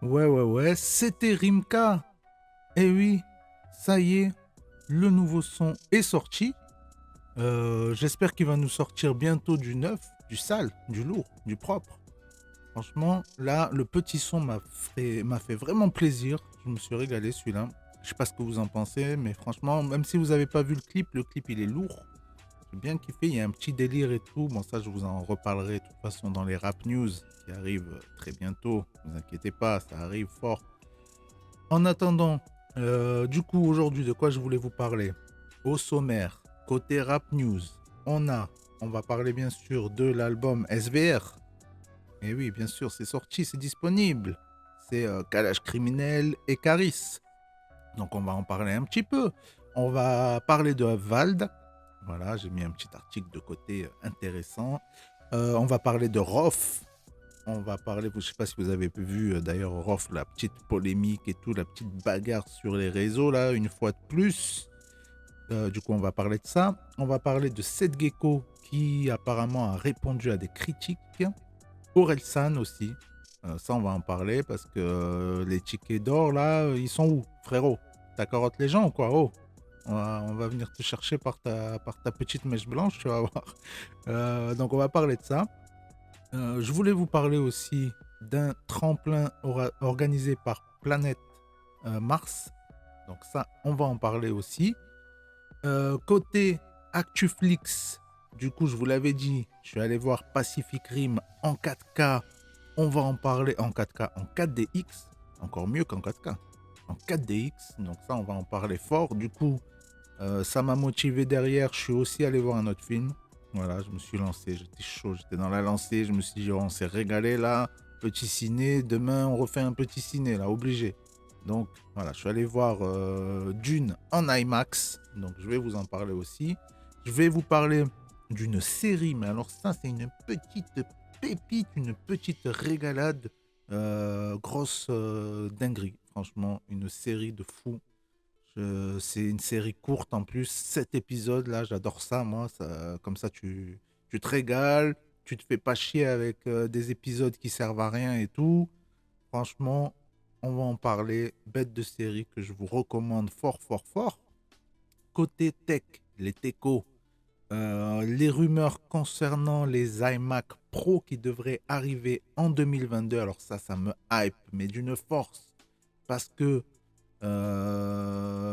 Ouais, c'était Rimka. Eh oui, ça y est, le nouveau son est sorti. J'espère qu'il va nous sortir bientôt du neuf, du sale, du lourd, du propre. Franchement, là, le petit son m'a fait vraiment plaisir. Je me suis régalé celui-là. Je sais pas ce que vous en pensez, mais franchement, même si vous n'avez pas vu le clip il est lourd. J'ai bien kiffé, il y a un petit délire et tout. Bon, ça, je vous en reparlerai de toute façon dans les rap news qui arrivent très bientôt. Ne vous inquiétez pas, ça arrive fort. En attendant, du coup, aujourd'hui, de quoi je voulais vous parler? Au sommaire, côté rap news, on a, on va parler bien sûr de l'album SVR. Et oui, bien sûr, c'est sorti, c'est disponible. C'est Kalash Criminel et Caris. Donc, on va en parler un petit peu. On va parler de Vald. Voilà, j'ai mis un petit article de côté intéressant. On va parler de Rof. On va parler, je ne sais pas si vous avez vu d'ailleurs Rof, la petite polémique et tout, la petite bagarre sur les réseaux là, une fois de plus. Du coup, on va parler de ça. On va parler de Seth Gecko qui apparemment a répondu à des critiques. Orelsan aussi. Ça, on va en parler parce que les tickets d'or là, ils sont où, frérot? T'as carotte les gens ou quoi? Oh, on va venir te chercher par ta petite mèche blanche, tu vas voir. Donc, on va parler de ça. Je voulais vous parler aussi d'un tremplin organisé par Planète Mars. Donc ça, on va en parler aussi. Côté ActuFlix, du coup, je vous l'avais dit, je suis allé voir Pacific Rim en 4K. On va en parler en 4K, en 4DX. Encore mieux qu'en 4K. En 4DX, donc ça, on va en parler fort. Du coup, ça m'a motivé derrière. Je suis aussi allé voir un autre film. Voilà, je me suis lancé, j'étais chaud, j'étais dans la lancée. Je me suis dit, oh, on s'est régalé là. Petit ciné, demain on refait un petit ciné là, obligé. Donc voilà, je suis allé voir Dune en IMAX. Donc je vais vous en parler aussi. Je vais vous parler d'une série, mais alors ça, c'est une petite pépite, une petite régalade. Grosse dinguerie, franchement, une série de fous. C'est une série courte en plus, 7 épisodes, là, j'adore ça, moi. Ça, comme ça, tu te régales, tu te fais pas chier avec des épisodes qui servent à rien et tout. Franchement, on va en parler. Bête de série que je vous recommande fort, fort, fort. Côté tech, les techos, les rumeurs concernant les iMac Pro qui devraient arriver en 2022. Alors ça me hype, mais d'une force. Parce que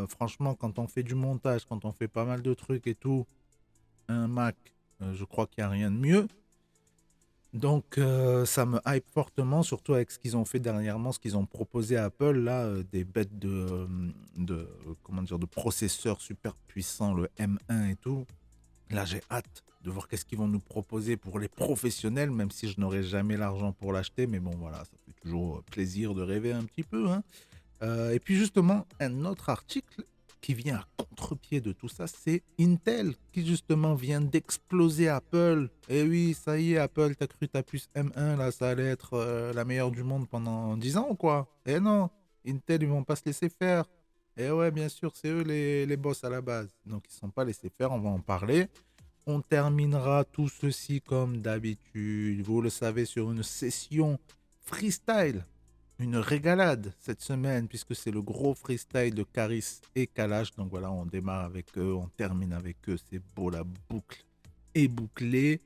franchement, quand on fait du montage, quand on fait pas mal de trucs et tout, un Mac, je crois qu'il n'y a rien de mieux. Donc, ça me hype fortement, surtout avec ce qu'ils ont fait dernièrement, ce qu'ils ont proposé à Apple, là, des bêtes comment dire, de processeurs super puissants, le M1 et tout. Là, j'ai hâte de voir qu'est-ce qu'ils vont nous proposer pour les professionnels, même si je n'aurai jamais l'argent pour l'acheter. Mais bon, voilà, ça fait toujours plaisir de rêver un petit peu, hein. Et puis justement, un autre article qui vient à contre-pied de tout ça, c'est Intel qui justement vient d'exploser Apple. Et oui, ça y est, Apple, t'as cru ta puce M1, là, ça allait être la meilleure du monde pendant 10 ans ou quoi? Eh non, Intel, ils vont pas se laisser faire. Et ouais, bien sûr, c'est eux les boss à la base. Donc ils ne sont pas laissés faire, on va en parler. On terminera tout ceci comme d'habitude, vous le savez, sur une session freestyle, une régalade cette semaine, puisque c'est le gros freestyle de Caris et Kalash. Donc voilà, on démarre avec eux, on termine avec eux, c'est beau, la boucle est bouclée.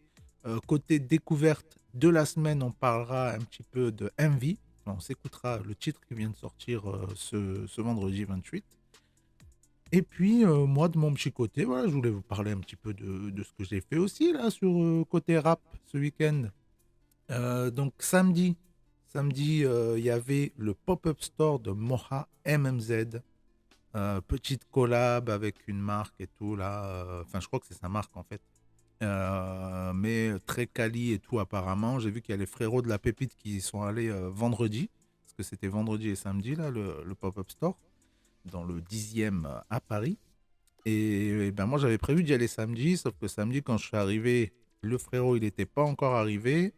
Côté découverte de la semaine, on parlera un petit peu de Envy. On s'écoutera le titre qui vient de sortir ce vendredi 28. Et puis, moi, de mon petit côté, voilà, je voulais vous parler un petit peu de ce que j'ai fait aussi, là, sur côté rap, ce week-end. Donc, samedi, il y avait le pop-up store de Moha MMZ. Petite collab avec une marque et tout, là. Enfin, je crois que c'est sa marque, en fait. Mais très quali et tout, apparemment. J'ai vu qu'il y a les frérots de la pépite qui y sont allés vendredi. Parce que c'était vendredi et samedi, là, le pop-up store. Dans le 10e à Paris. Et ben moi j'avais prévu d'y aller samedi, sauf que samedi quand je suis arrivé, le frérot il n'était pas encore arrivé.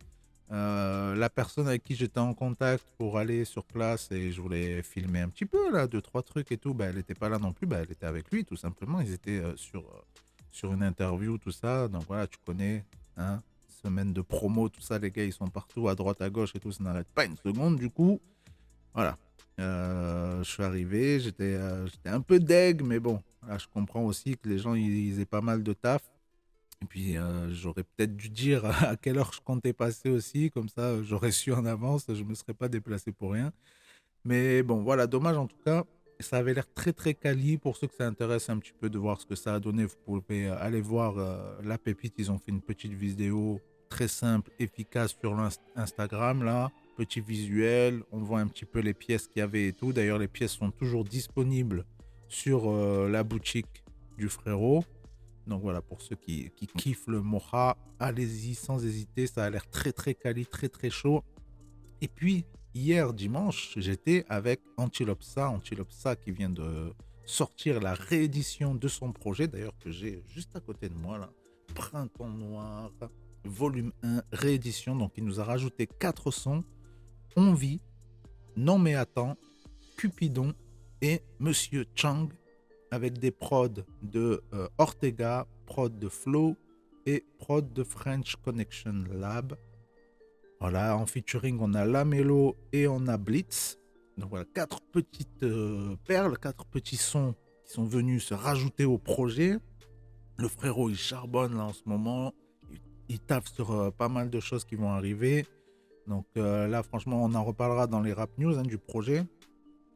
La personne avec qui j'étais en contact pour aller sur place et je voulais filmer un petit peu là, deux, trois trucs et tout, ben, elle n'était pas là non plus, ben, elle était avec lui tout simplement. Ils étaient sur une interview, tout ça. Donc voilà, tu connais, hein, semaine de promo, tout ça, les gars ils sont partout à droite, à gauche et tout, ça n'arrête pas une seconde du coup. Voilà. Je suis arrivé, j'étais un peu deg, mais bon, là, je comprends aussi que les gens, ils aient pas mal de taf. Et puis, j'aurais peut-être dû dire à quelle heure je comptais passer aussi, comme ça, j'aurais su en avance, je me serais pas déplacé pour rien. Mais bon, voilà, dommage en tout cas. Ça avait l'air très très quali. Pour ceux que ça intéresse un petit peu de voir ce que ça a donné, vous pouvez aller voir La Pépite. Ils ont fait une petite vidéo très simple, efficace sur l'Instagram là. Petit visuel, on voit un petit peu les pièces qu'il y avait et tout. D'ailleurs, les pièces sont toujours disponibles sur la boutique du frérot. Donc voilà, pour ceux qui kiffent le mocha, allez-y sans hésiter. Ça a l'air très très quali, très très chaud. Et puis, hier dimanche, j'étais avec Antilopsa. Antilopsa qui vient de sortir la réédition de son projet, d'ailleurs que j'ai juste à côté de moi, là. Printemps Noir, volume 1, réédition. Donc, il nous a rajouté 4 sons. On vit, Non mais attends, Cupidon et Monsieur Chang, avec des prods de Ortega, prod de Flow et prod de French Connection Lab. Voilà, en featuring, on a Lamelo et on a Blitz. Donc voilà, 4 petites perles, 4 petits sons qui sont venus se rajouter au projet. Le frérot, il charbonne là en ce moment. Il taffe sur pas mal de choses qui vont arriver. Donc là, franchement, on en reparlera dans les rap news du projet.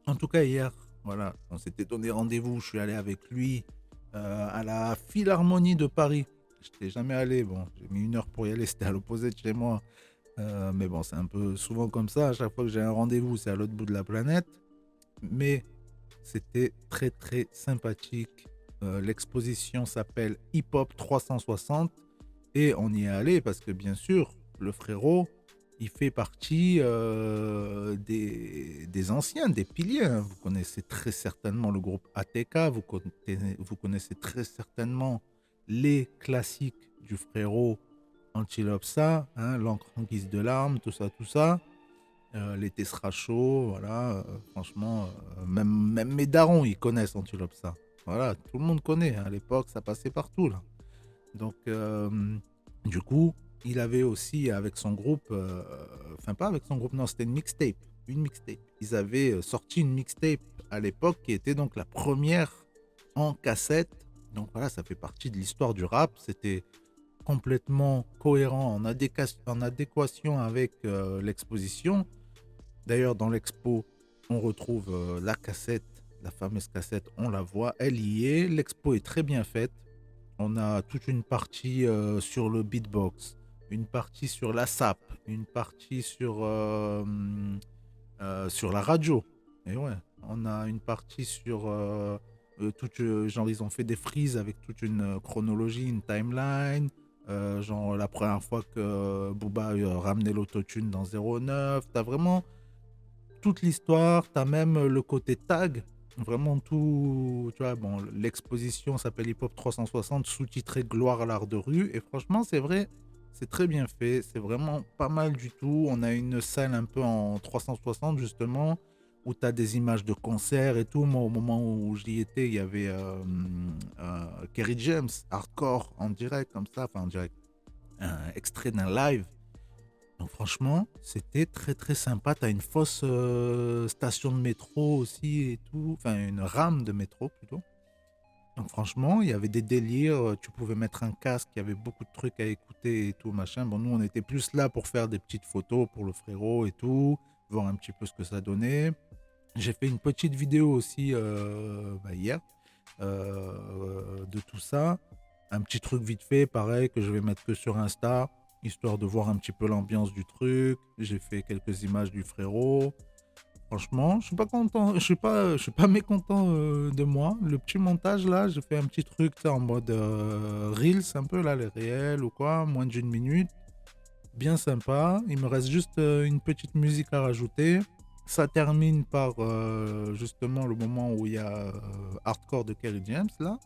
En tout cas, hier, voilà, on s'était donné rendez-vous. Je suis allé avec lui à la Philharmonie de Paris. Je n'étais jamais allé. Bon, j'ai mis 1 heure pour y aller. C'était à l'opposé de chez moi. Mais bon, c'est un peu souvent comme ça. À chaque fois que j'ai un rendez-vous, c'est à l'autre bout de la planète. Mais c'était très, très sympathique. L'exposition s'appelle Hip Hop 360. Et on y est allé parce que, bien sûr, le frérot, il fait partie des anciens, des piliers. Hein. Vous connaissez très certainement le groupe ATK. Vous connaissez très certainement les classiques du frérot Antilopsa, hein, l'encre en guise de larmes, tout ça, tout ça. L'été sera chaud, voilà. Franchement, même mes darons, ils connaissent Antilopsa. Voilà, tout le monde connaît. Hein, à l'époque, ça passait partout, là. Donc, du coup, il avait aussi avec son groupe, enfin pas avec son groupe, non, c'était une mixtape. Une mixtape. Ils avaient sorti une mixtape à l'époque qui était donc la première en cassette. Donc voilà, ça fait partie de l'histoire du rap. C'était complètement cohérent, en adéquation avec l'exposition. D'ailleurs, dans l'expo, on retrouve la cassette, la fameuse cassette, on la voit, elle y est. L'expo est très bien faite. On a toute une partie sur le beatbox, une partie sur la SAP, une partie sur la radio. Et ouais, on a une partie sur genre ils ont fait des frises avec toute une chronologie, une timeline. Genre la première fois que Booba a ramené l'autotune dans 09. T'as vraiment toute l'histoire, t'as même le côté tag. Vraiment tout, tu vois, bon, l'exposition s'appelle Hip Hop 360, sous-titré Gloire à l'art de rue. Et franchement, c'est vrai, c'est très bien fait, c'est vraiment pas mal du tout. On a une salle un peu en 360 justement, où tu as des images de concerts et tout. Moi, au moment où j'y étais, il y avait Kerry James, hardcore, en direct, comme ça, enfin en direct, un extrait d'un live. Donc franchement, c'était très très sympa. Tu as une fausse station de métro aussi et tout, enfin une rame de métro plutôt. Donc franchement, il y avait des délires, tu pouvais mettre un casque, il y avait beaucoup de trucs à écouter et tout, machin. Bon, nous, on était plus là pour faire des petites photos pour le frérot et tout, voir un petit peu ce que ça donnait. J'ai fait une petite vidéo aussi hier de tout ça. Un petit truc vite fait, pareil, que je vais mettre que sur Insta, histoire de voir un petit peu l'ambiance du truc. J'ai fait quelques images du frérot. Franchement, je suis pas content, je suis pas mécontent de moi. Le petit montage là, j'ai fait un petit truc tu sais, en mode reels, un peu là, les réels ou quoi, moins d'une minute. Bien sympa. Il me reste juste une petite musique à rajouter. Ça termine par justement le moment où il y a Hardcore de Kerry James là.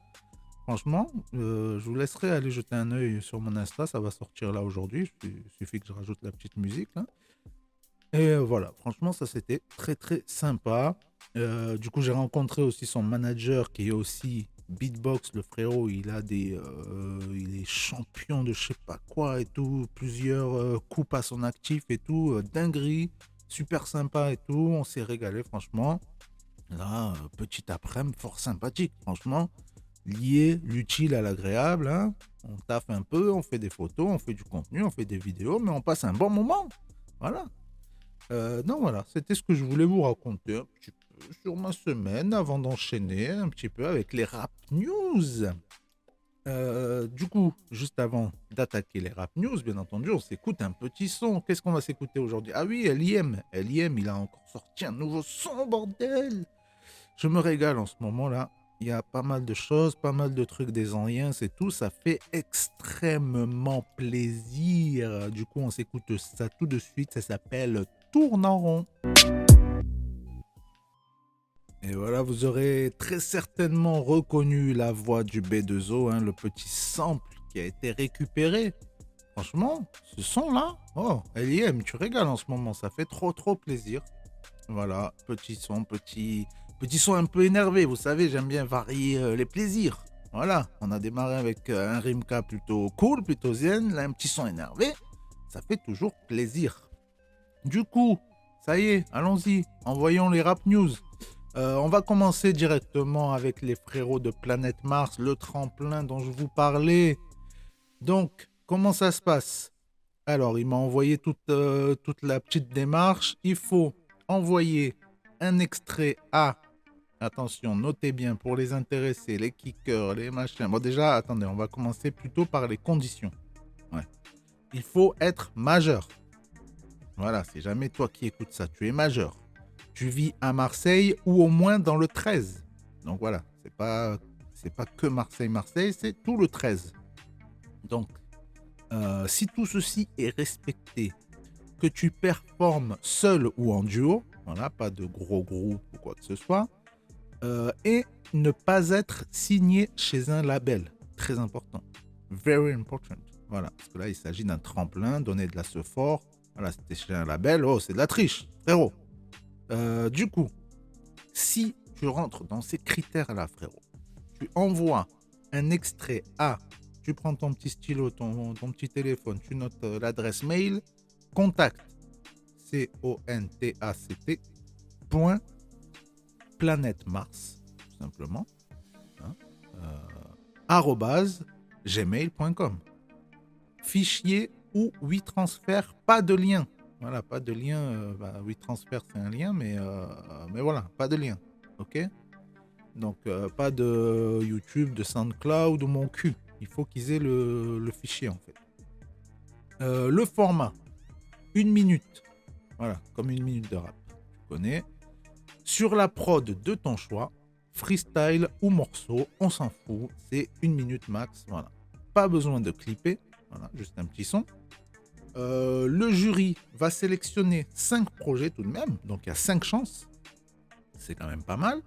Franchement, je vous laisserai aller jeter un œil sur mon Insta, ça va sortir là aujourd'hui. Il suffit que je rajoute la petite musique là. Et voilà, franchement, ça c'était très très sympa. Du coup, j'ai rencontré aussi son manager qui est aussi beatbox, le frérot. Il est champion de je sais pas quoi et tout, plusieurs coupes à son actif et tout, dinguerie. super sympa et tout, on s'est régalé franchement. Là, petit après-midi, fort sympathique, franchement. Lier l'utile à l'agréable, hein. On taffe un peu, on fait des photos, on fait du contenu, on fait des vidéos, mais on passe un bon moment. Voilà. Non, voilà, c'était ce que je voulais vous raconter un petit peu sur ma semaine avant d'enchaîner un petit peu avec les rap news. Du coup, juste avant d'attaquer les rap news, bien entendu, on s'écoute un petit son. Qu'est-ce qu'on va s'écouter aujourd'hui? Ah oui, L.I.M. L.I.M, il a encore sorti un nouveau son, bordel! Je me régale en ce moment-là. Il y a pas mal de choses, pas mal de trucs des anciens, c'est tout. Ça fait extrêmement plaisir. Du coup, on s'écoute ça tout de suite. Ça s'appelle Tourne en rond. Et voilà, vous aurez très certainement reconnu la voix du B2O, hein, le petit sample qui a été récupéré. Franchement, ce son-là, oh, L.I.M, tu régales en ce moment. Ça fait trop plaisir. Voilà, petit son un peu énervé. Vous savez, j'aime bien varier les plaisirs. Voilà, on a démarré avec un Rimka plutôt cool, plutôt zen. Là, un petit son énervé. Ça fait toujours plaisir. Du coup, ça y est, allons-y. Envoyons les rap news. On va commencer directement avec les frérots de Planète Mars, le tremplin dont je vous parlais. Donc, comment ça se passe? Alors, il m'a envoyé toute la petite démarche. Il faut envoyer un extrait à, attention, notez bien pour les intéressés, les kickers, les machins. Bon, déjà, attendez, on va commencer plutôt par les conditions. Ouais. Il faut être majeur. Voilà, c'est jamais toi qui écoutes ça, tu es majeur. Tu vis à Marseille ou au moins dans le 13. Donc voilà, c'est pas que Marseille, c'est tout le 13. Donc, si tout ceci est respecté, que tu performes seul ou en duo, voilà, pas de gros groupe ou quoi que ce soit, et ne pas être signé chez un label, très important, very important, voilà, parce que là il s'agit d'un tremplin, donner de la fort, voilà, c'était chez un label, oh c'est de la triche, frérot. Du coup, si tu rentres dans ces critères-là, frérot, tu envoies un extrait à, tu prends ton petit stylo, ton petit téléphone, tu notes l'adresse mail, contact, C-O-N-T-A-C-T, point, planète Mars, tout simplement, hein, arrobase, gmail.com. Fichier ou WeTransfer, pas de lien. Voilà, pas de lien. WeTransfer, c'est un lien, mais voilà, pas de lien. Ok? Donc, pas de YouTube, de SoundCloud ou mon cul. Il faut qu'ils aient le fichier, en fait. Le format, 1 minute. Voilà, comme 1 minute de rap. Tu connais. Sur la prod de ton choix, freestyle ou morceau, on s'en fout. C'est 1 minute max. Voilà. Pas besoin de clipper. Voilà, juste un petit son. Le jury va sélectionner 5 projets tout de même. Donc, il y a 5 chances. C'est quand même pas mal.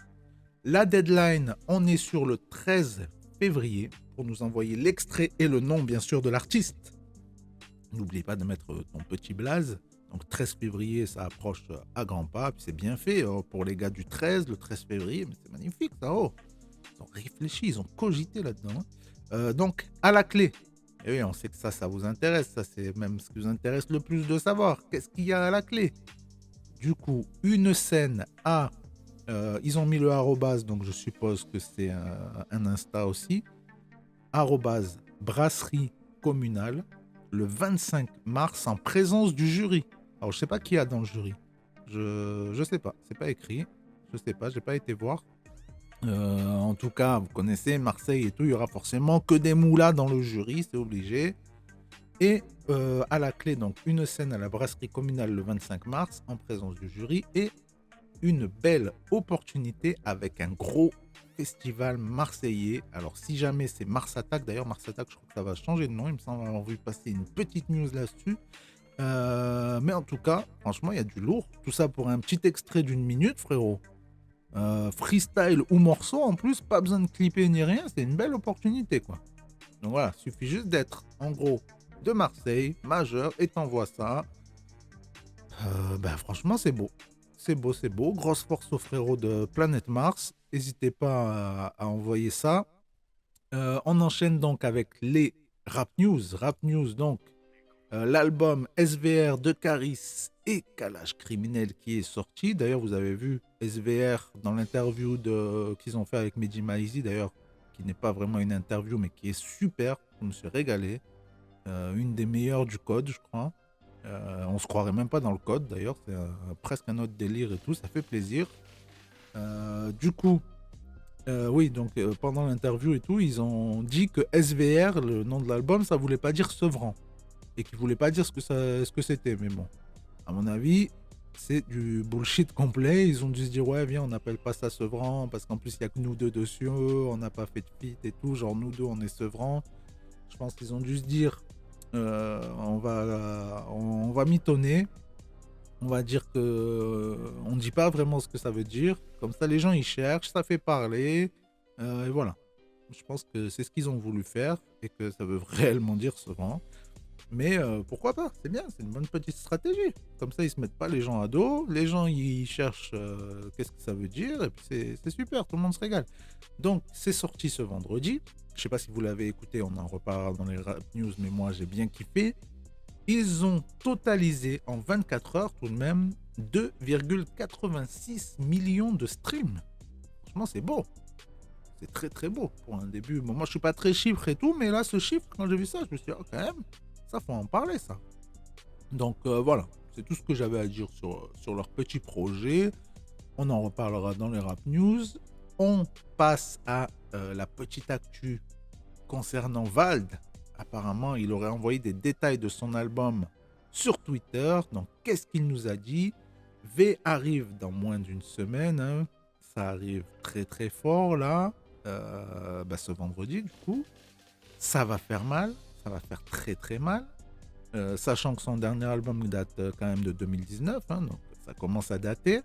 La deadline, on est sur le 13 février pour nous envoyer l'extrait et le nom, bien sûr, de l'artiste. N'oublie pas de mettre ton petit blaze. Donc 13 février, ça approche à grands pas. Puis c'est bien fait pour les gars du 13, le 13 février. Mais c'est magnifique, ça. Oh. Ils ont réfléchi, ils ont cogité là-dedans. Donc, à la clé. Et oui, on sait que ça vous intéresse. Ça, c'est même ce qui vous intéresse le plus de savoir. Qu'est-ce qu'il y a à la clé? Du coup, une scène à... ils ont mis le arrobase, donc je suppose que c'est un Insta aussi. Arrobase brasserie communale, le 25 mars, en présence du jury. Alors, je sais pas qui y a dans le jury. Je sais pas. C'est pas écrit. Je sais pas. J'ai pas été voir. En tout cas, vous connaissez Marseille et tout. Il y aura forcément que des moulas dans le jury. C'est obligé. Et à la clé, donc, une scène à la brasserie communale le 25 mars, en présence du jury. Et une belle opportunité avec un gros festival marseillais. Alors, si jamais c'est Mars Attack, d'ailleurs, Mars Attack, je crois que ça va changer de nom. Il me semble avoir vu passer une petite news là-dessus. Mais en tout cas, franchement, il y a du lourd. Tout ça pour un petit extrait d'1 minute, frérot. Freestyle ou morceau, en plus, pas besoin de clipper ni rien. C'est une belle opportunité, quoi. Donc voilà, suffit juste d'être, en gros, de Marseille, majeur, et t'envoies ça. Franchement, c'est beau. C'est beau, c'est beau. Grosse force aux frérots de Planète Mars. N'hésitez pas à envoyer ça. On enchaîne donc avec les rap news. Rap news, donc, l'album SVR de Caris et Kalash Criminel qui est sorti. D'ailleurs, vous avez vu SVR dans l'interview qu'ils ont fait avec Mehdi Maizi, d'ailleurs, qui n'est pas vraiment une interview, mais qui est super. Je me suis régalé. Une des meilleures du code, je crois. On se croirait même pas dans le code, d'ailleurs. C'est presque un autre délire et tout. Ça fait plaisir. Du coup, oui, donc pendant l'interview et tout, ils ont dit que SVR, le nom de l'album, ça voulait pas dire Sevran. Et qu'ils voulaient pas dire ce que c'était. Mais bon, à mon avis, c'est du bullshit complet. Ils ont dû se dire, ouais, viens, on n'appelle pas ça Sevran, parce qu'en plus, il n'y a que nous deux dessus, on n'a pas fait de feat et tout. Genre, nous deux, on est Sevran. Je pense qu'ils ont dû se dire, on va mitonner. On va dire que on ne dit pas vraiment ce que ça veut dire. Comme ça, les gens, ils cherchent, ça fait parler. Et voilà. Je pense que c'est ce qu'ils ont voulu faire et que ça veut réellement dire Sevran. Mais pourquoi pas? C'est bien, c'est une bonne petite stratégie. Comme ça, ils se mettent pas les gens à dos. Les gens, ils cherchent qu'est-ce que ça veut dire. Et puis, c'est super, tout le monde se régale. Donc, c'est sorti ce vendredi. Je sais pas si vous l'avez écouté, on en reparlera dans les rap news, mais moi, j'ai bien kiffé. Ils ont totalisé en 24 heures tout de même 2,86 millions de streams. Franchement, c'est beau. C'est très très beau pour un début. Bon, moi, je suis pas très chiffre et tout, mais là, ce chiffre, quand j'ai vu ça, je me suis dit, oh, quand même, ça, faut en parler, ça. Donc, voilà. C'est tout ce que j'avais à dire sur leur petit projet. On en reparlera dans les rap news. On passe à la petite actu concernant Vald. Apparemment, il aurait envoyé des détails de son album sur Twitter. Donc, qu'est-ce qu'il nous a dit? V arrive dans moins d'une semaine. Hein. Ça arrive très très fort là. Ce vendredi, du coup. Ça va faire mal. Ça va faire très très mal. Sachant que son dernier album date quand même de 2019. Hein, donc, ça commence à dater.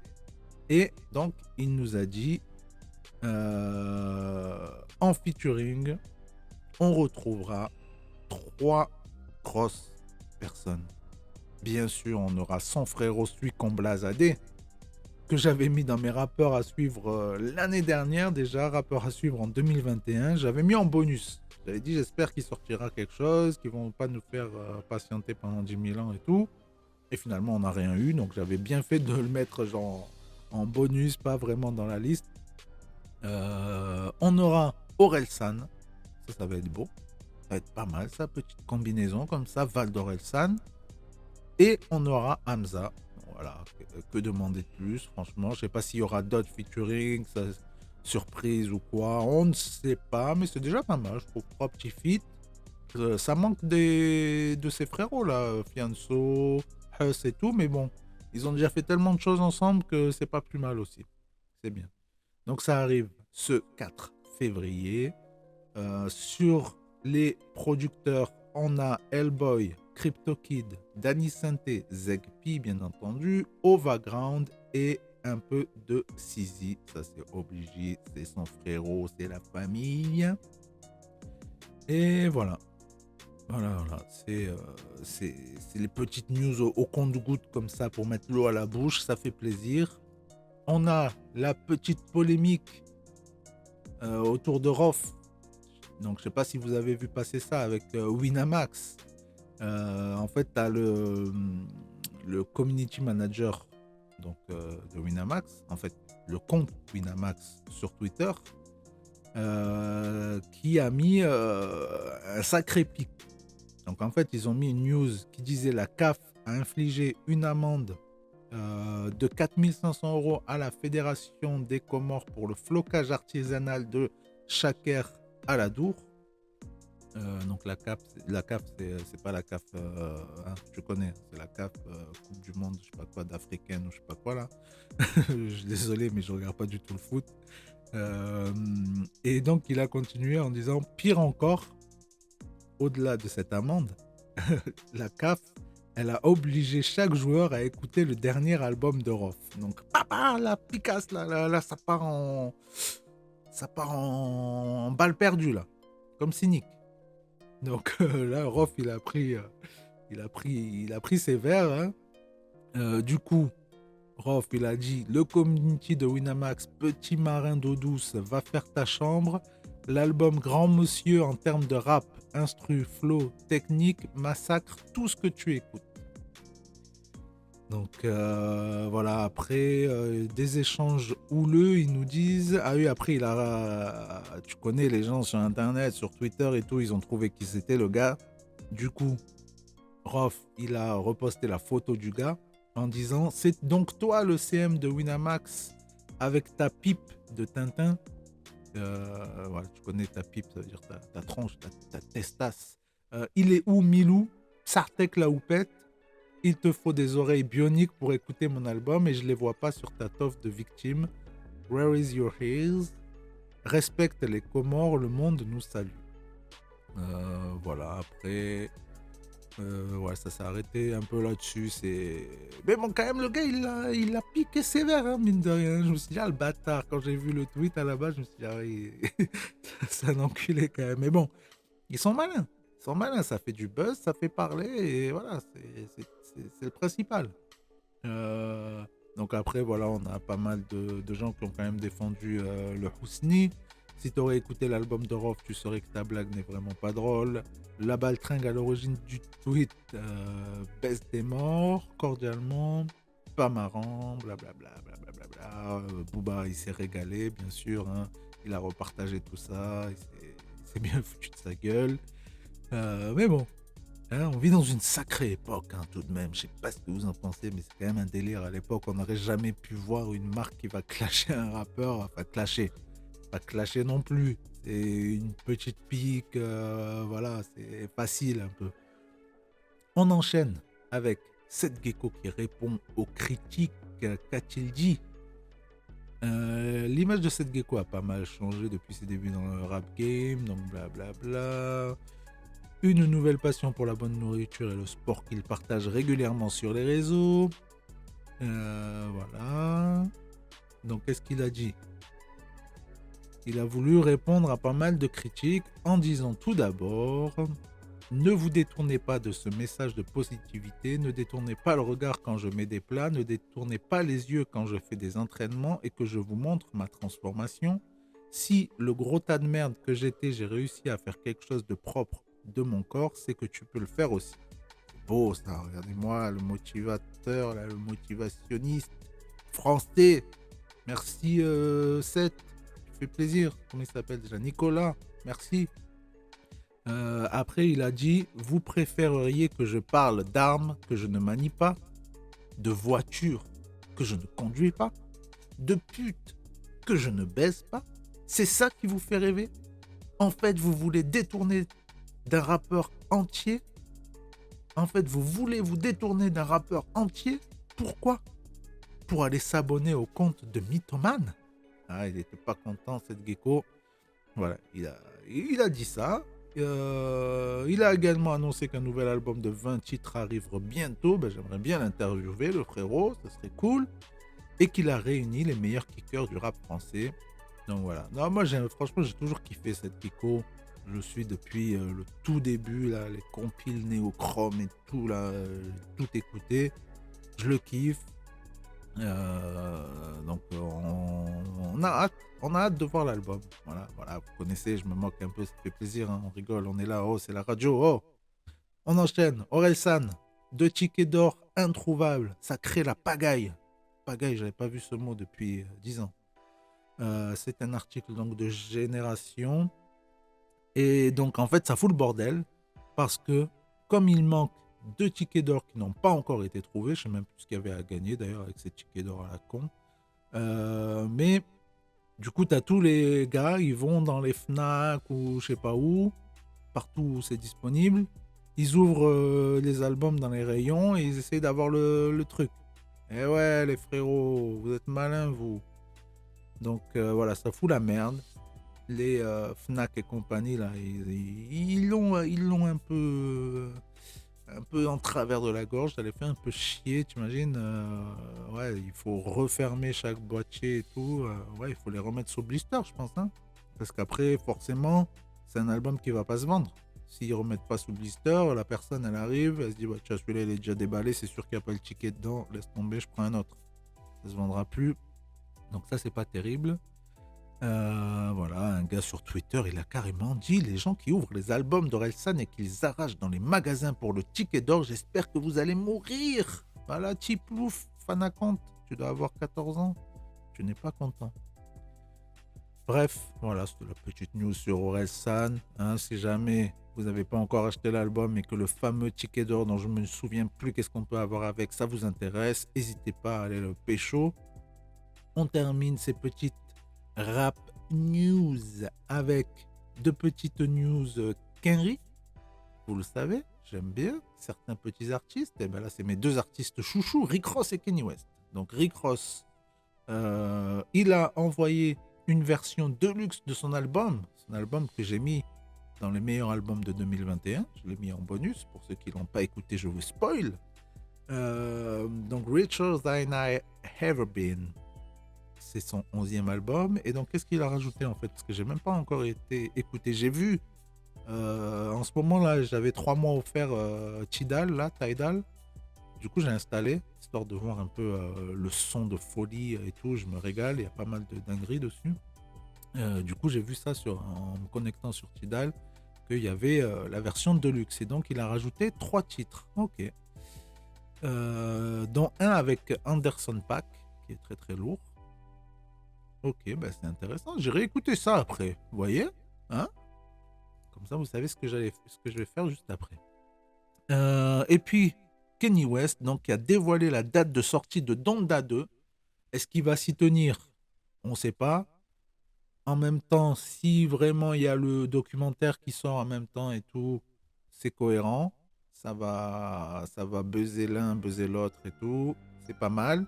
Et donc, il nous a dit en featuring, on retrouvera 3 grosses personnes. Bien sûr, on aura son frérot, celui qu'on blasadé, que j'avais mis dans mes rappeurs à suivre l'année dernière déjà, rappeurs à suivre en 2021. J'avais mis en bonus. J'avais dit, j'espère qu'il sortira quelque chose, qu'ils vont pas nous faire patienter pendant 10 000 ans et tout. Et finalement, on n'a rien eu. Donc, j'avais bien fait de le mettre genre en bonus, pas vraiment dans la liste. On aura Orelsan. Ça va être beau. Ça va être pas mal, ça, petite combinaison comme ça, Val d'Orelsan. Et on aura Hamza. Voilà, que demander de plus, franchement. Je sais pas s'il y aura d'autres featuring, surprise ou quoi. On ne sait pas, mais c'est déjà pas mal. Je trouve 3 petits feats. Ça manque de ses frérots là, Fianso, Huss et tout, mais bon, ils ont déjà fait tellement de choses ensemble que c'est pas plus mal aussi. C'est bien. Donc ça arrive ce 4 février. Sur les producteurs, on a Hellboy, CryptoKid, Danny Santé, Zegpi bien entendu, Overground et un peu de Sizi. Ça c'est obligé, c'est son frérot, c'est la famille. Et voilà. Voilà. C'est les petites news au compte-gouttes comme ça pour mettre l'eau à la bouche, ça fait plaisir. On a la petite polémique autour de Rof. Donc, je sais pas si vous avez vu passer ça avec Winamax. En fait, tu as le community manager donc, de Winamax, en fait, le compte Winamax sur Twitter, qui a mis un sacré pic. Donc, en fait, ils ont mis une news qui disait la CAF a infligé une amende de 4 500 € à la Fédération des Comores pour le flocage artisanal de Chaker à la Dour. Donc la CAF, c'est pas la CAF, je connais, c'est la CAF Coupe du Monde, je sais pas quoi, d'africaine ou je sais pas quoi là. Je suis désolé, mais je regarde pas du tout le foot. Et donc il a continué en disant pire encore, au-delà de cette amende, la CAF, elle a obligé chaque joueur à écouter le dernier album de Rof. Donc papa, la picasse là, ça part en balle perdue là, comme cynique. Donc là, Rof, il a pris ses verres. Hein. Du coup, Rof, il a dit, le community de Winamax, petit marin d'eau douce, va faire ta chambre. L'album Grand Monsieur en termes de rap, instru, flow, technique, massacre tout ce que tu écoutes. Donc voilà, après des échanges houleux, ils nous disent, ah oui, après tu connais les gens sur internet, sur Twitter et tout, ils ont trouvé qui c'était le gars. Du coup, Rof, il a reposté la photo du gars en disant, c'est donc toi le CM de Winamax avec ta pipe de Tintin. Voilà, tu connais ta pipe, ça veut dire ta tronche, ta testasse. Il est où Milou? Sartek la houppette. Il te faut des oreilles bioniques pour écouter mon album et je les vois pas sur ta toffe de victime. Where is your ears? Respecte les Comores, le monde nous salue. Voilà, après, ouais, ça s'est arrêté un peu là-dessus. Mais bon, quand même, le gars, il a piqué sévère, hein, mine de rien. Je me suis dit, ah, le bâtard, quand j'ai vu le tweet à la base, je me suis dit, ah oui, c'est un enculé quand même. Mais bon, ils sont malins. Ils sont malins, ça fait du buzz, ça fait parler, et voilà, c'est le principal. Euh, donc après, voilà, on a pas mal de gens qui ont quand même défendu le Housni. Si tu aurais écouté l'album de Rof, tu saurais que ta blague n'est vraiment pas drôle. La baltringue à l'origine du tweet, baisse des morts, cordialement, pas marrant, blablabla, blablabla. Booba, il s'est régalé, bien sûr, hein. Il a repartagé tout ça, il s'est bien foutu de sa gueule. Mais bon, hein, on vit dans une sacrée époque, hein, tout de même. Je sais pas ce que vous en pensez, mais c'est quand même un délire. À l'époque, on n'aurait jamais pu voir une marque qui va clasher un rappeur. Enfin, clasher. Pas clasher non plus. C'est une petite pique. Voilà, c'est facile un peu. On enchaîne avec Seth Gecko qui répond aux critiques. Qu'a-t-il dit? L'image de Seth Gecko a pas mal changé depuis ses débuts dans le rap game. Donc, blablabla. Une nouvelle passion pour la bonne nourriture et le sport qu'il partage régulièrement sur les réseaux. Voilà. Donc, qu'est-ce qu'il a dit? Il a voulu répondre à pas mal de critiques en disant tout d'abord, ne vous détournez pas de ce message de positivité, ne détournez pas le regard quand je mets des plats, ne détournez pas les yeux quand je fais des entraînements et que je vous montre ma transformation. Si le gros tas de merde que j'étais, j'ai réussi à faire quelque chose de propre de mon corps, c'est que tu peux le faire aussi. C'est beau ça, regardez-moi, le motivateur, là, le motivationniste français. Merci Seth, tu fais plaisir. Comment il s'appelle déjà? Nicolas, merci. Après, il a dit, vous préféreriez que je parle d'armes que je ne manie pas, de voitures que je ne conduis pas, de putes que je ne baise pas? C'est ça qui vous fait rêver? En fait, vous voulez détourner d'un rappeur entier? En fait, vous voulez vous détourner d'un rappeur entier? Pourquoi? Pour aller s'abonner au compte de Mythoman? Ah, il n'était pas content, cette gecko. Voilà, il a dit ça. Il a également annoncé qu'un nouvel album de 20 titres arrivera bientôt. Ben, j'aimerais bien l'interviewer, le frérot, ça serait cool. Et qu'il a réuni les meilleurs kickers du rap français. Donc voilà. Non, moi, franchement, j'ai toujours kiffé cette Kiko. Je suis depuis le tout début, là, les compiles néochrome et tout, là, tout écouté. Je le kiffe. Donc, on a hâte de voir l'album. Voilà, voilà, vous connaissez, je me moque un peu, ça fait plaisir, hein, on rigole, on est là, oh, c'est la radio, oh. On enchaîne. Orelsan, 2 tickets d'or introuvables, ça crée la pagaille. Pagaille, j'avais pas vu ce mot depuis 10 ans. C'est un article donc de Génération. Et donc, en fait, ça fout le bordel parce que, comme il manque 2 tickets d'or qui n'ont pas encore été trouvés, je ne sais même plus ce qu'il y avait à gagner d'ailleurs avec ces tickets d'or à la con. Mais du coup, tu as tous les gars, ils vont dans les Fnac ou je sais pas où, partout où c'est disponible. Ils ouvrent les albums dans les rayons et ils essayent d'avoir le truc. Et ouais, les frérots, vous êtes malins, vous. Donc voilà, ça fout la merde. Les Fnac et compagnie là, ils l'ont un peu en travers de la gorge, ça les fait un peu chier, t'imagines. Ouais, il faut refermer chaque boîtier et tout. Ouais, il faut les remettre sous blister, je pense, hein. Parce qu'après, forcément, c'est un album qui va pas se vendre. S'ils remettent pas sous blister, la personne elle arrive, elle se dit bah, tiens, celui-là il est déjà déballé, c'est sûr qu'il n'y a pas le ticket dedans, laisse tomber, je prends un autre. Ça se vendra plus. Donc ça c'est pas terrible. Voilà, un gars sur Twitter, il a carrément dit: les gens qui ouvrent les albums d'Orelsan et qu'ils arrachent dans les magasins pour le ticket d'or, j'espère que vous allez mourir. Voilà, Tiplouf, Fanacante, tu dois avoir 14 ans. Tu n'es pas content. Bref, voilà, c'était la petite news sur Orelsan. Hein, si jamais vous n'avez pas encore acheté l'album et que le fameux ticket d'or dont je me souviens plus qu'est-ce qu'on peut avoir avec, ça vous intéresse, n'hésitez pas à aller le pécho. On termine ces petites rap news avec deux petites news Kenry. Vous le savez, j'aime bien certains petits artistes. Et ben là, c'est mes deux artistes chouchous, Rick Ross et Kanye West. Donc Rick Ross, il a envoyé une version deluxe de son album que j'ai mis dans les meilleurs albums de 2021. Je l'ai mis en bonus. Pour ceux qui ne l'ont pas écouté, je vous spoil. Donc Richer Than I Ever Been. C'est son 11e album. Et donc, qu'est-ce qu'il a rajouté en fait? Parce que j'ai même pas encore été écouté. J'ai vu en ce moment-là, j'avais 3 mois offert Tidal. Du coup, j'ai installé, histoire de voir un peu le son de folie et tout. Je me régale, il y a pas mal de dingueries dessus. Du coup, j'ai vu ça en me connectant sur Tidal, qu'il y avait la version Deluxe. Et donc, il a rajouté 3 titres. Ok. Dont un avec Anderson .Paak, qui est très très lourd. Ok, bah c'est intéressant. J'irai écouter ça après. Vous voyez, hein? Comme ça, vous savez ce que je vais faire juste après. Et puis, Kanye West, donc, qui a dévoilé la date de sortie de Donda 2. Est-ce qu'il va s'y tenir? On ne sait pas. En même temps, si vraiment il y a le documentaire qui sort en même temps et tout, c'est cohérent. Ça va buzzer l'un, buzzer l'autre et tout. C'est pas mal.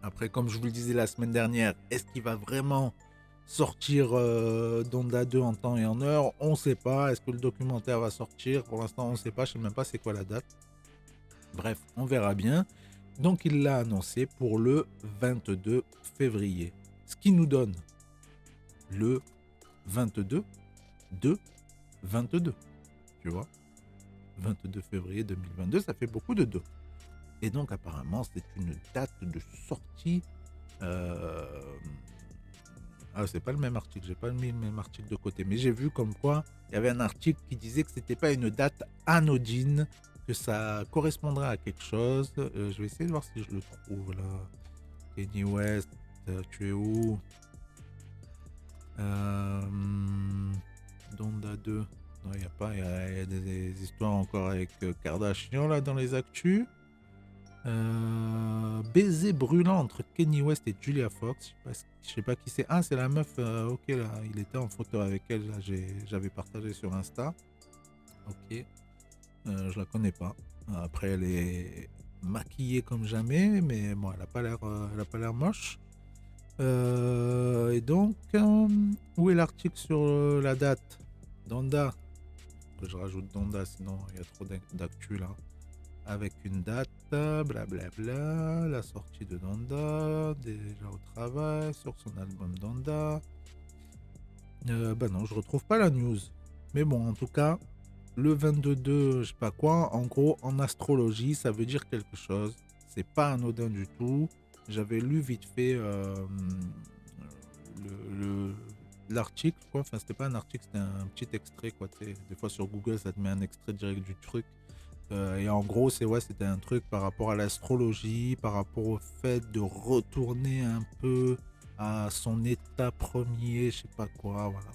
Après, comme je vous le disais la semaine dernière, est-ce qu'il va vraiment sortir Donda 2 en temps et en heure? On ne sait pas. Est-ce que le documentaire va sortir? Pour l'instant, on ne sait pas. Je ne sais même pas c'est quoi la date. Bref, on verra bien. Donc, il l'a annoncé pour le 22 février. Ce qui nous donne le 22 de 22. Tu vois, 22 février 2022, ça fait beaucoup de 2. Et donc, apparemment, c'est une date de sortie. Ah, c'est pas le même article, j'ai pas mis le même article de côté, mais j'ai vu comme quoi il y avait un article qui disait que c'était pas une date anodine, que ça correspondrait à quelque chose. Je vais essayer de voir si je le trouve là. Kanye West, tu es où? Donda 2. Non, il n'y a pas, il y a des histoires encore avec Kardashian là dans les actus. Baiser brûlant entre Kanye West et Julia Fox. Je sais pas qui c'est. Ah, c'est la meuf. Ok, là, il était en photo avec elle. Là, j'avais partagé sur Insta. Ok. Je la connais pas. Après, elle est maquillée comme jamais, mais bon, elle a pas l'air moche. Et donc, où est l'article sur la date? Donda. Je rajoute Donda, sinon il y a trop d'actu là. Avec une date, blablabla, la sortie de Donda, déjà au travail, sur son album Donda. Bah non, je retrouve pas la news. Mais bon, en tout cas, le 22, je sais pas quoi, en gros, en astrologie, ça veut dire quelque chose. C'est pas anodin du tout. J'avais lu vite fait l'article, quoi. Enfin, c'était pas un article, c'était un petit extrait, quoi. Des fois sur Google, ça te met un extrait direct du truc. Et en gros, c'était un truc par rapport à l'astrologie, par rapport au fait de retourner un peu à son état premier, je sais pas quoi, voilà.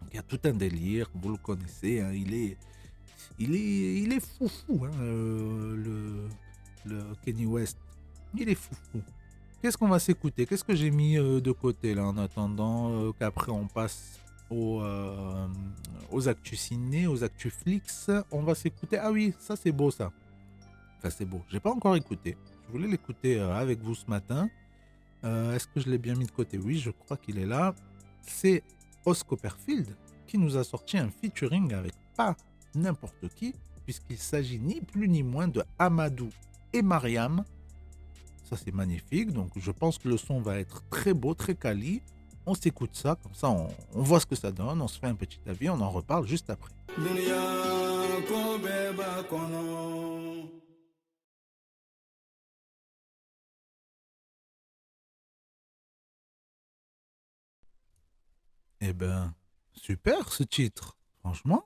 Donc il y a tout un délire, vous le connaissez, hein, il est foufou, hein, le Kanye West. Il est foufou. Qu'est-ce qu'on va s'écouter? Qu'est-ce que j'ai mis de côté là en attendant qu'après on passe aux actus ciné, aux actus flix? On va s'écouter. Ah oui, ça c'est beau ça. Enfin c'est beau. J'ai pas encore écouté. Je voulais l'écouter avec vous ce matin. Est-ce que je l'ai bien mis de côté? Oui, je crois qu'il est là. C'est Os Copperfield qui nous a sorti un featuring avec pas n'importe qui, puisqu'il s'agit ni plus ni moins de Amadou et Mariam. Ça c'est magnifique, donc je pense que le son va être très beau, très quali. On s'écoute ça, comme ça on voit ce que ça donne, on se fait un petit avis, on en reparle juste après. Eh ben, super ce titre. Franchement,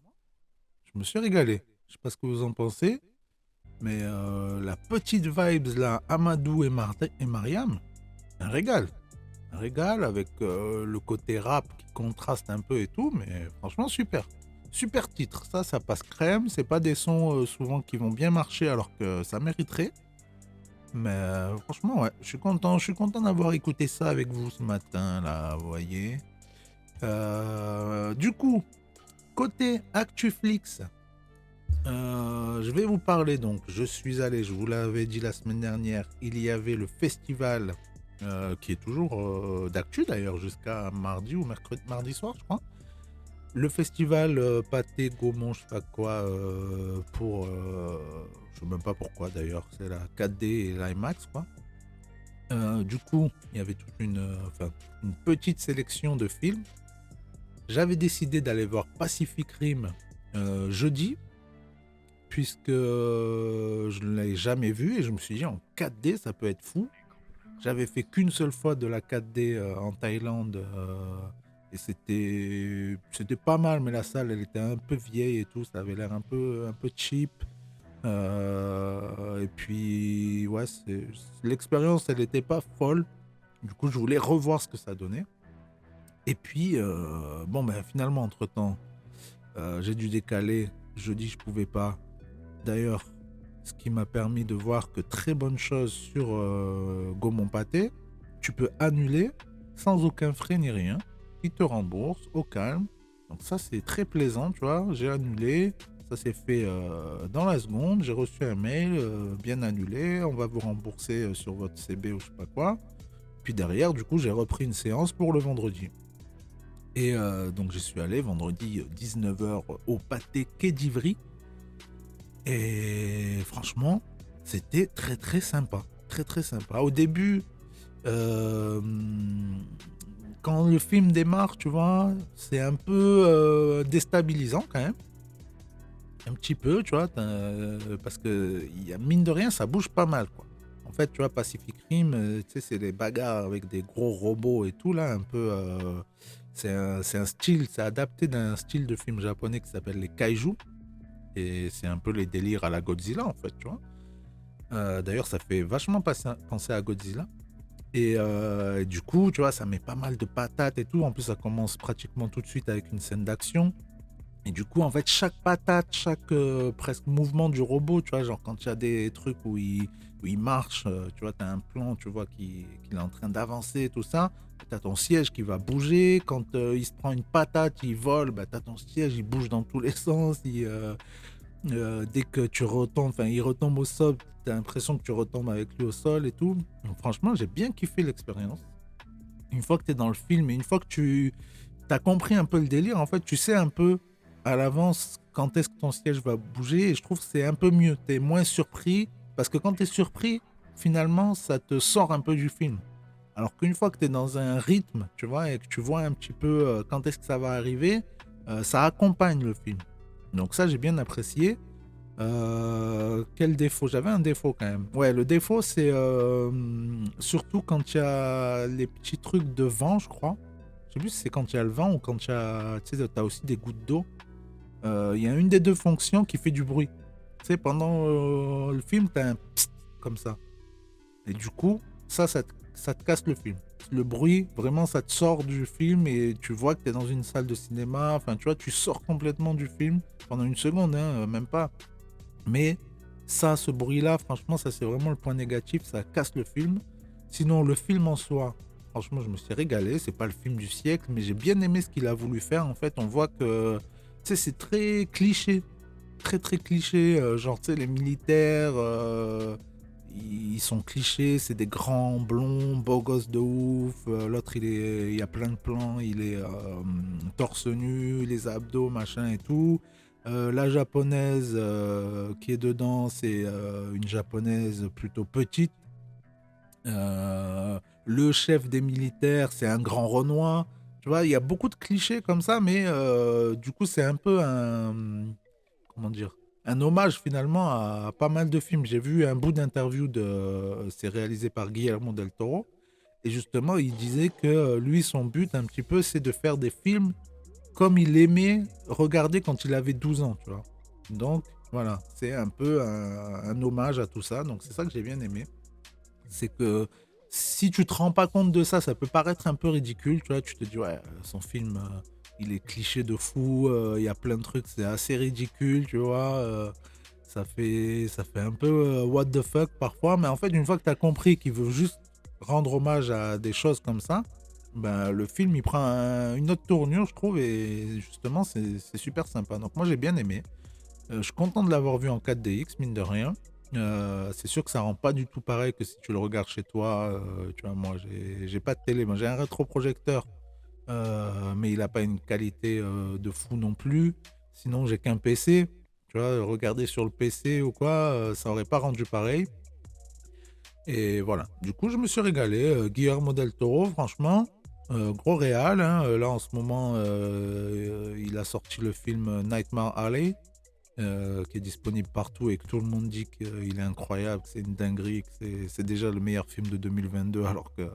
je me suis régalé. Je sais pas ce que vous en pensez, mais la petite vibes là, Amadou et Mariam, un régal. Un régal avec le côté rap qui contraste un peu et tout, mais franchement super. Super titre, ça passe crème. C'est pas des sons souvent qui vont bien marcher alors que ça mériterait. Mais franchement, ouais, je suis content d'avoir écouté ça avec vous ce matin là, vous voyez. Du coup, côté ActuFlix, je vais vous parler donc. Je suis allé, je vous l'avais dit la semaine dernière, il y avait le festival qui est toujours d'actu d'ailleurs jusqu'à mardi ou mercredi, mardi soir, je crois. Le festival Pâté Gaumont, je sais pas quoi, pour. Je sais même pas pourquoi d'ailleurs, c'est la 4D et l'IMAX, quoi. Du coup, il y avait toute enfin, une petite sélection de films. J'avais décidé d'aller voir Pacific Rim jeudi, puisque je ne l'avais jamais vu et je me suis dit en 4D ça peut être fou. J'avais fait qu'une seule fois de la 4D en Thaïlande et c'était pas mal, mais la salle elle était un peu vieille et tout, ça avait l'air un peu cheap. Et puis ouais, l'expérience elle n'était pas folle. Du coup je voulais revoir ce que ça donnait. Et puis bon ben finalement entre temps j'ai dû décaler. Jeudi je pouvais pas. D'ailleurs, ce qui m'a permis de voir que très bonne chose sur Gaumont Pâté, tu peux annuler sans aucun frais ni rien. Ils te remboursent au calme. Donc ça, c'est très plaisant, tu vois. J'ai annulé, ça s'est fait dans la seconde. J'ai reçu un mail, bien annulé. On va vous rembourser sur votre CB ou je sais pas quoi. Puis derrière, du coup, j'ai repris une séance pour le vendredi. Et donc j'y suis allé vendredi 19h au Pâté Quai d'Ivry. Et franchement, c'était très très sympa. Très très sympa. Au début, euh, quand le film démarre, tu vois, c'est un peu déstabilisant quand même. Un petit peu, tu vois, parce que mine de rien, ça bouge pas mal, quoi. En fait, tu vois, Pacific Rim, tu sais, c'est des bagarres avec des gros robots et tout, là, un peu. C'est un style, c'est adapté d'un style de film japonais qui s'appelle les kaiju. Et c'est un peu les délires à la Godzilla, en fait, tu vois. D'ailleurs, ça fait vachement penser à Godzilla. Et du coup, tu vois, ça met pas mal de patates et tout. En plus, ça commence pratiquement tout de suite avec une scène d'action. Et du coup, en fait, chaque patate, chaque presque mouvement du robot, tu vois, genre quand il y a des trucs où il marche, tu vois, tu as un plan, tu vois, qu'il est en train d'avancer, tout ça. Tu as ton siège qui va bouger. Quand il se prend une patate, il vole, bah, tu as ton siège, il bouge dans tous les sens. Dès que tu retombes, enfin, il retombe au sol, tu as l'impression que tu retombes avec lui au sol et tout. Donc, franchement, j'ai bien kiffé l'expérience. Une fois que tu es dans le film et une fois que tu as compris un peu le délire, en fait, tu sais un peu à l'avance quand est-ce que ton siège va bouger et je trouve que c'est un peu mieux. Tu es moins surpris parce que quand tu es surpris, finalement, ça te sort un peu du film. Alors qu'une fois que tu es dans un rythme, tu vois, et que tu vois un petit peu quand est-ce que ça va arriver, ça accompagne le film. Donc ça, j'ai bien apprécié. Quel défaut? J'avais un défaut quand même. Ouais, le défaut, c'est surtout quand il y a les petits trucs de vent, je crois. Je sais plus si c'est quand il y a le vent ou quand il y a. Tu sais, t'as aussi des gouttes d'eau. Il y a une des deux fonctions qui fait du bruit. Tu sais, pendant le film, t'as un psst comme ça. Et du coup, ça te casse le film. Le bruit, vraiment, ça te sort du film et tu vois que t'es dans une salle de cinéma. Enfin, tu vois, tu sors complètement du film pendant une seconde, hein, même pas. Mais ça, ce bruit-là, franchement, ça c'est vraiment le point négatif, ça casse le film. Sinon, le film en soi, franchement, je me suis régalé. C'est pas le film du siècle, mais j'ai bien aimé ce qu'il a voulu faire. En fait, on voit que, tu sais, c'est très cliché, très très cliché. Genre, tu sais, les militaires, ils sont clichés. C'est des grands blonds, beaux gosses de ouf. L'autre, il y a plein de plans. Il est torse nu, les abdos, machin et tout. La japonaise qui est dedans, c'est une japonaise plutôt petite. Le chef des militaires, c'est un grand Renoir. Tu vois, il y a beaucoup de clichés comme ça, mais du coup, c'est un peu comment dire, un hommage finalement à pas mal de films. J'ai vu un bout d'interview c'est réalisé par Guillermo del Toro. Et justement, il disait que lui, son but un petit peu, c'est de faire des films comme il aimait regarder quand il avait 12 ans, tu vois. Donc, voilà, c'est un peu un hommage à tout ça. Donc, c'est ça que j'ai bien aimé. C'est que si tu te rends pas compte de ça, ça peut paraître un peu ridicule, tu vois. Tu te dis, ouais, son film, il est cliché de fou, il y a plein de trucs, c'est assez ridicule, tu vois. Ça fait un peu what the fuck parfois, mais en fait, une fois que tu as compris qu'il veut juste rendre hommage à des choses comme ça, ben, le film il prend une autre tournure, je trouve, et justement, c'est super sympa. Donc, moi, j'ai bien aimé. Je suis content de l'avoir vu en 4DX, mine de rien. C'est sûr que ça rend pas du tout pareil que si tu le regardes chez toi. Tu vois, moi, j'ai pas de télé. Moi, j'ai un rétroprojecteur, mais il a pas une qualité de fou non plus. Sinon, j'ai qu'un PC. Tu vois, regarder sur le PC ou quoi, ça aurait pas rendu pareil. Et voilà. Du coup, je me suis régalé. Guillermo del Toro, franchement, gros réal, hein. Là, en ce moment, il a sorti le film Nightmare Alley, qui est disponible partout et que tout le monde dit qu'il est incroyable, que c'est une dinguerie, que c'est déjà le meilleur film de 2022 alors que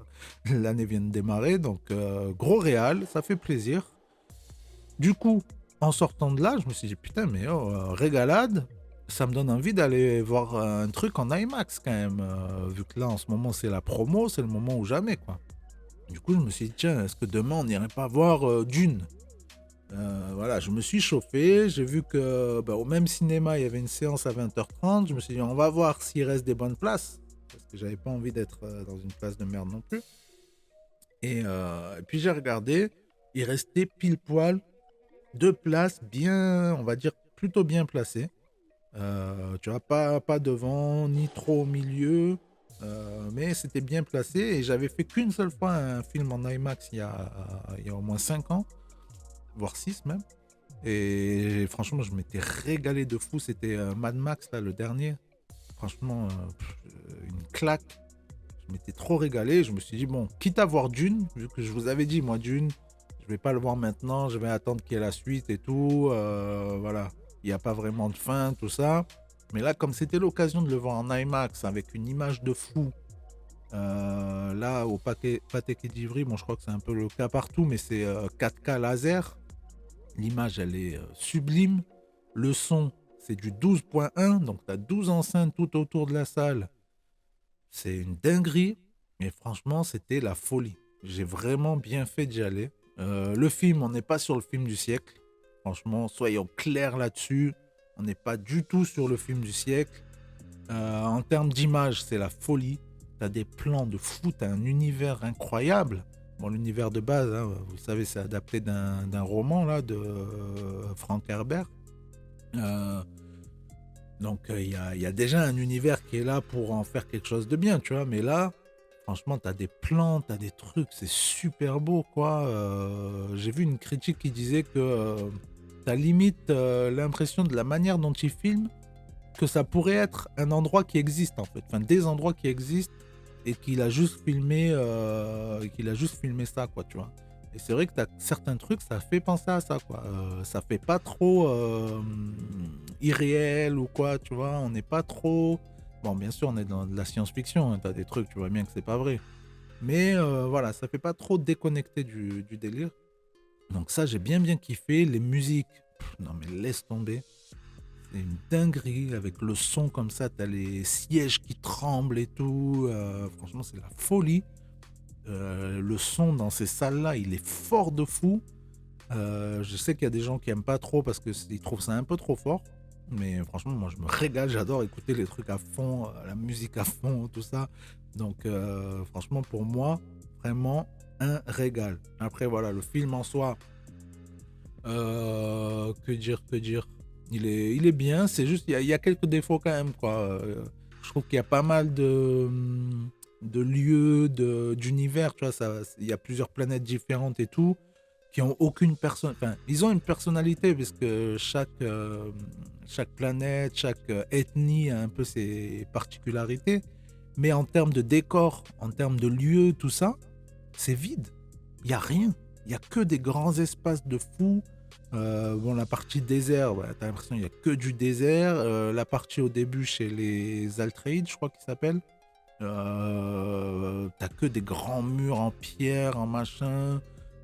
l'année vient de démarrer. Donc, gros réal, ça fait plaisir. Du coup, en sortant de là, je me suis dit, putain, mais oh, régalade, ça me donne envie d'aller voir un truc en IMAX quand même, vu que là, en ce moment, c'est la promo, c'est le moment ou jamais, quoi. Du coup, je me suis dit, tiens, est-ce que demain, on n'irait pas voir Dune? Voilà, je me suis chauffé, j'ai vu que au même cinéma, il y avait une séance à 20h30. Je me suis dit, on va voir s'il reste des bonnes places, parce que j'avais pas envie d'être dans une place de merde non plus. Et puis j'ai regardé, il restait pile poil deux places bien, on va dire, plutôt bien placées. Tu vois, pas devant, ni trop au milieu, mais c'était bien placé. Et j'avais fait qu'une seule fois un film en IMAX il y a au moins 5 ans, voire 6 même. Et franchement, je m'étais régalé de fou. C'était Mad Max, là, le dernier. Franchement, une claque. Je m'étais trop régalé. Je me suis dit, bon, quitte à voir Dune, vu que je vous avais dit, moi, Dune, je vais pas le voir maintenant. Je vais attendre qu'il y ait la suite et tout. Voilà. Il n'y a pas vraiment de fin, tout ça. Mais là, comme c'était l'occasion de le voir en IMAX avec une image de fou, là, au Pathé d'Ivry, bon, je crois que c'est un peu le cas partout, mais c'est 4K laser. L'image, elle est sublime. Le son, c'est du 12.1. Donc, tu as 12 enceintes tout autour de la salle. C'est une dinguerie. Mais franchement, c'était la folie. J'ai vraiment bien fait d'y aller. Le film, on n'est pas sur le film du siècle. Franchement, soyons clairs là-dessus. On n'est pas du tout sur le film du siècle. En termes d'image, c'est la folie. Tu as des plans de fou. Tu as un univers incroyable. Bon, l'univers de base, hein, vous savez, c'est adapté d'un roman là, de Frank Herbert. Euh, donc, il y a déjà un univers qui est là pour en faire quelque chose de bien, tu vois. Mais là, franchement, tu as des plans, tu as des trucs, c'est super beau, quoi. J'ai vu une critique qui disait que tu as limite l'impression de la manière dont il filme que ça pourrait être un endroit qui existe, en fait. Enfin, des endroits qui existent et qu'il a juste filmé ça, quoi, tu vois. Et c'est vrai que t'as certains trucs, ça fait penser à ça, quoi. Ça fait pas trop irréel ou quoi, tu vois. On n'est pas trop... Bon, bien sûr, on est dans de la science-fiction, hein, t'as des trucs, tu vois bien que c'est pas vrai. Mais voilà, ça fait pas trop déconnecté du délire. Donc ça, j'ai bien kiffé. Les musiques, non mais laisse tomber. C'est une dinguerie avec le son comme ça, t'as les sièges qui tremblent et tout. Franchement, c'est la folie. Le son dans ces salles-là, il est fort de fou. Je sais qu'il y a des gens qui aiment pas trop parce qu'ils trouvent ça un peu trop fort. Mais franchement, moi, je me régale. J'adore écouter les trucs à fond, la musique à fond, tout ça. Donc, franchement, pour moi, vraiment un régal. Après, voilà, le film en soi, que dire. Il est bien, c'est juste, il y a quelques défauts quand même, quoi. Je trouve qu'il y a pas mal de lieux, d'univers, tu vois, il y a plusieurs planètes différentes et tout, qui ont aucune personne. Enfin, ils ont une personnalité, parce que chaque planète, chaque ethnie a un peu ses particularités. Mais en termes de décor, en termes de lieux, tout ça, c'est vide. Il n'y a rien. Il n'y a que des grands espaces de fous. Bon, la partie désert, ouais, t'as l'impression qu'il n'y a que du désert. La partie au début chez les Altreides, je crois qu'ils s'appellent. T'as que des grands murs en pierre, en machin.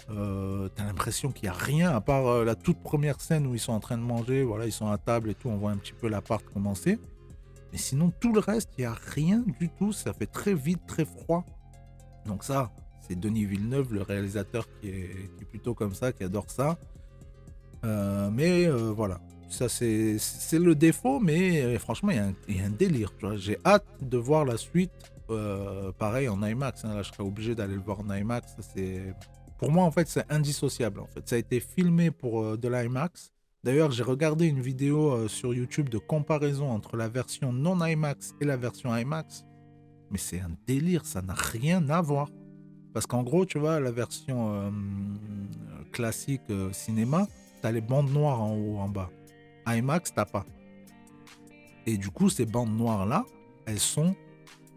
T'as l'impression qu'il n'y a rien à part la toute première scène où ils sont en train de manger. Voilà, ils sont à table et tout. On voit un petit peu l'appart commencer. Mais sinon, tout le reste, il n'y a rien du tout. Ça fait très vide, très froid. Donc ça, c'est Denis Villeneuve, le réalisateur qui est plutôt comme ça, qui adore ça. Mais voilà, ça c'est le défaut, mais franchement, il y a un délire. Tu vois. J'ai hâte de voir la suite, pareil en IMAX. Hein. Là, je serais obligé d'aller le voir en IMAX. Ça, pour moi, en fait, c'est indissociable. En fait, ça a été filmé pour de l'IMAX. D'ailleurs, j'ai regardé une vidéo sur YouTube de comparaison entre la version non IMAX et la version IMAX. Mais c'est un délire, ça n'a rien à voir. Parce qu'en gros, tu vois, la version classique cinéma, t'as les bandes noires en haut, en bas. IMAX, t'as pas. Et du coup, ces bandes noires-là, elles sont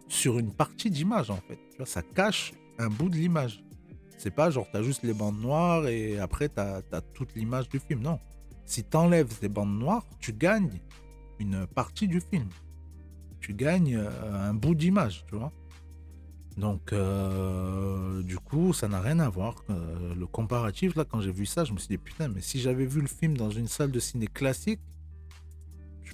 sur une partie d'image, en fait. Tu vois, ça cache un bout de l'image. C'est pas genre, t'as juste les bandes noires et après, t'as toute l'image du film. Non. Si t'enlèves ces bandes noires, tu gagnes une partie du film. Tu gagnes un bout d'image, tu vois. Donc, du coup, ça n'a rien à voir. Le comparatif, là, quand j'ai vu ça, je me suis dit, putain, mais si j'avais vu le film dans une salle de ciné classique,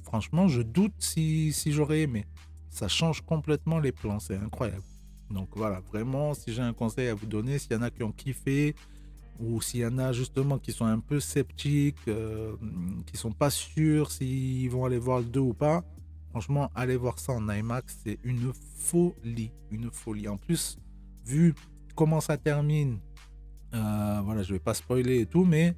franchement, je doute si j'aurais aimé. Ça change complètement les plans, c'est incroyable. Donc voilà, vraiment, si j'ai un conseil à vous donner, s'il y en a qui ont kiffé, ou s'il y en a justement qui sont un peu sceptiques, qui sont pas sûrs s'ils vont aller voir le 2 ou pas, franchement, allez voir ça en IMAX, c'est une folie, une folie. En plus, vu comment ça termine, voilà, je vais pas spoiler et tout, mais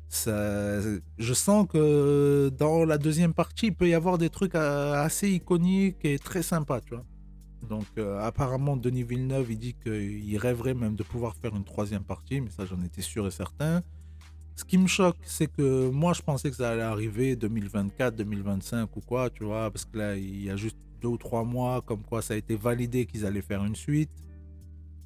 ça, je sens que dans la deuxième partie, il peut y avoir des trucs assez iconiques et très sympas, tu vois. Donc apparemment, Denis Villeneuve, il dit qu'il rêverait même de pouvoir faire une troisième partie, mais ça, j'en étais sûr et certain. Ce qui me choque, c'est que moi, je pensais que ça allait arriver 2024, 2025 ou quoi, tu vois, parce que là, il y a juste 2 ou 3 mois, comme quoi ça a été validé qu'ils allaient faire une suite,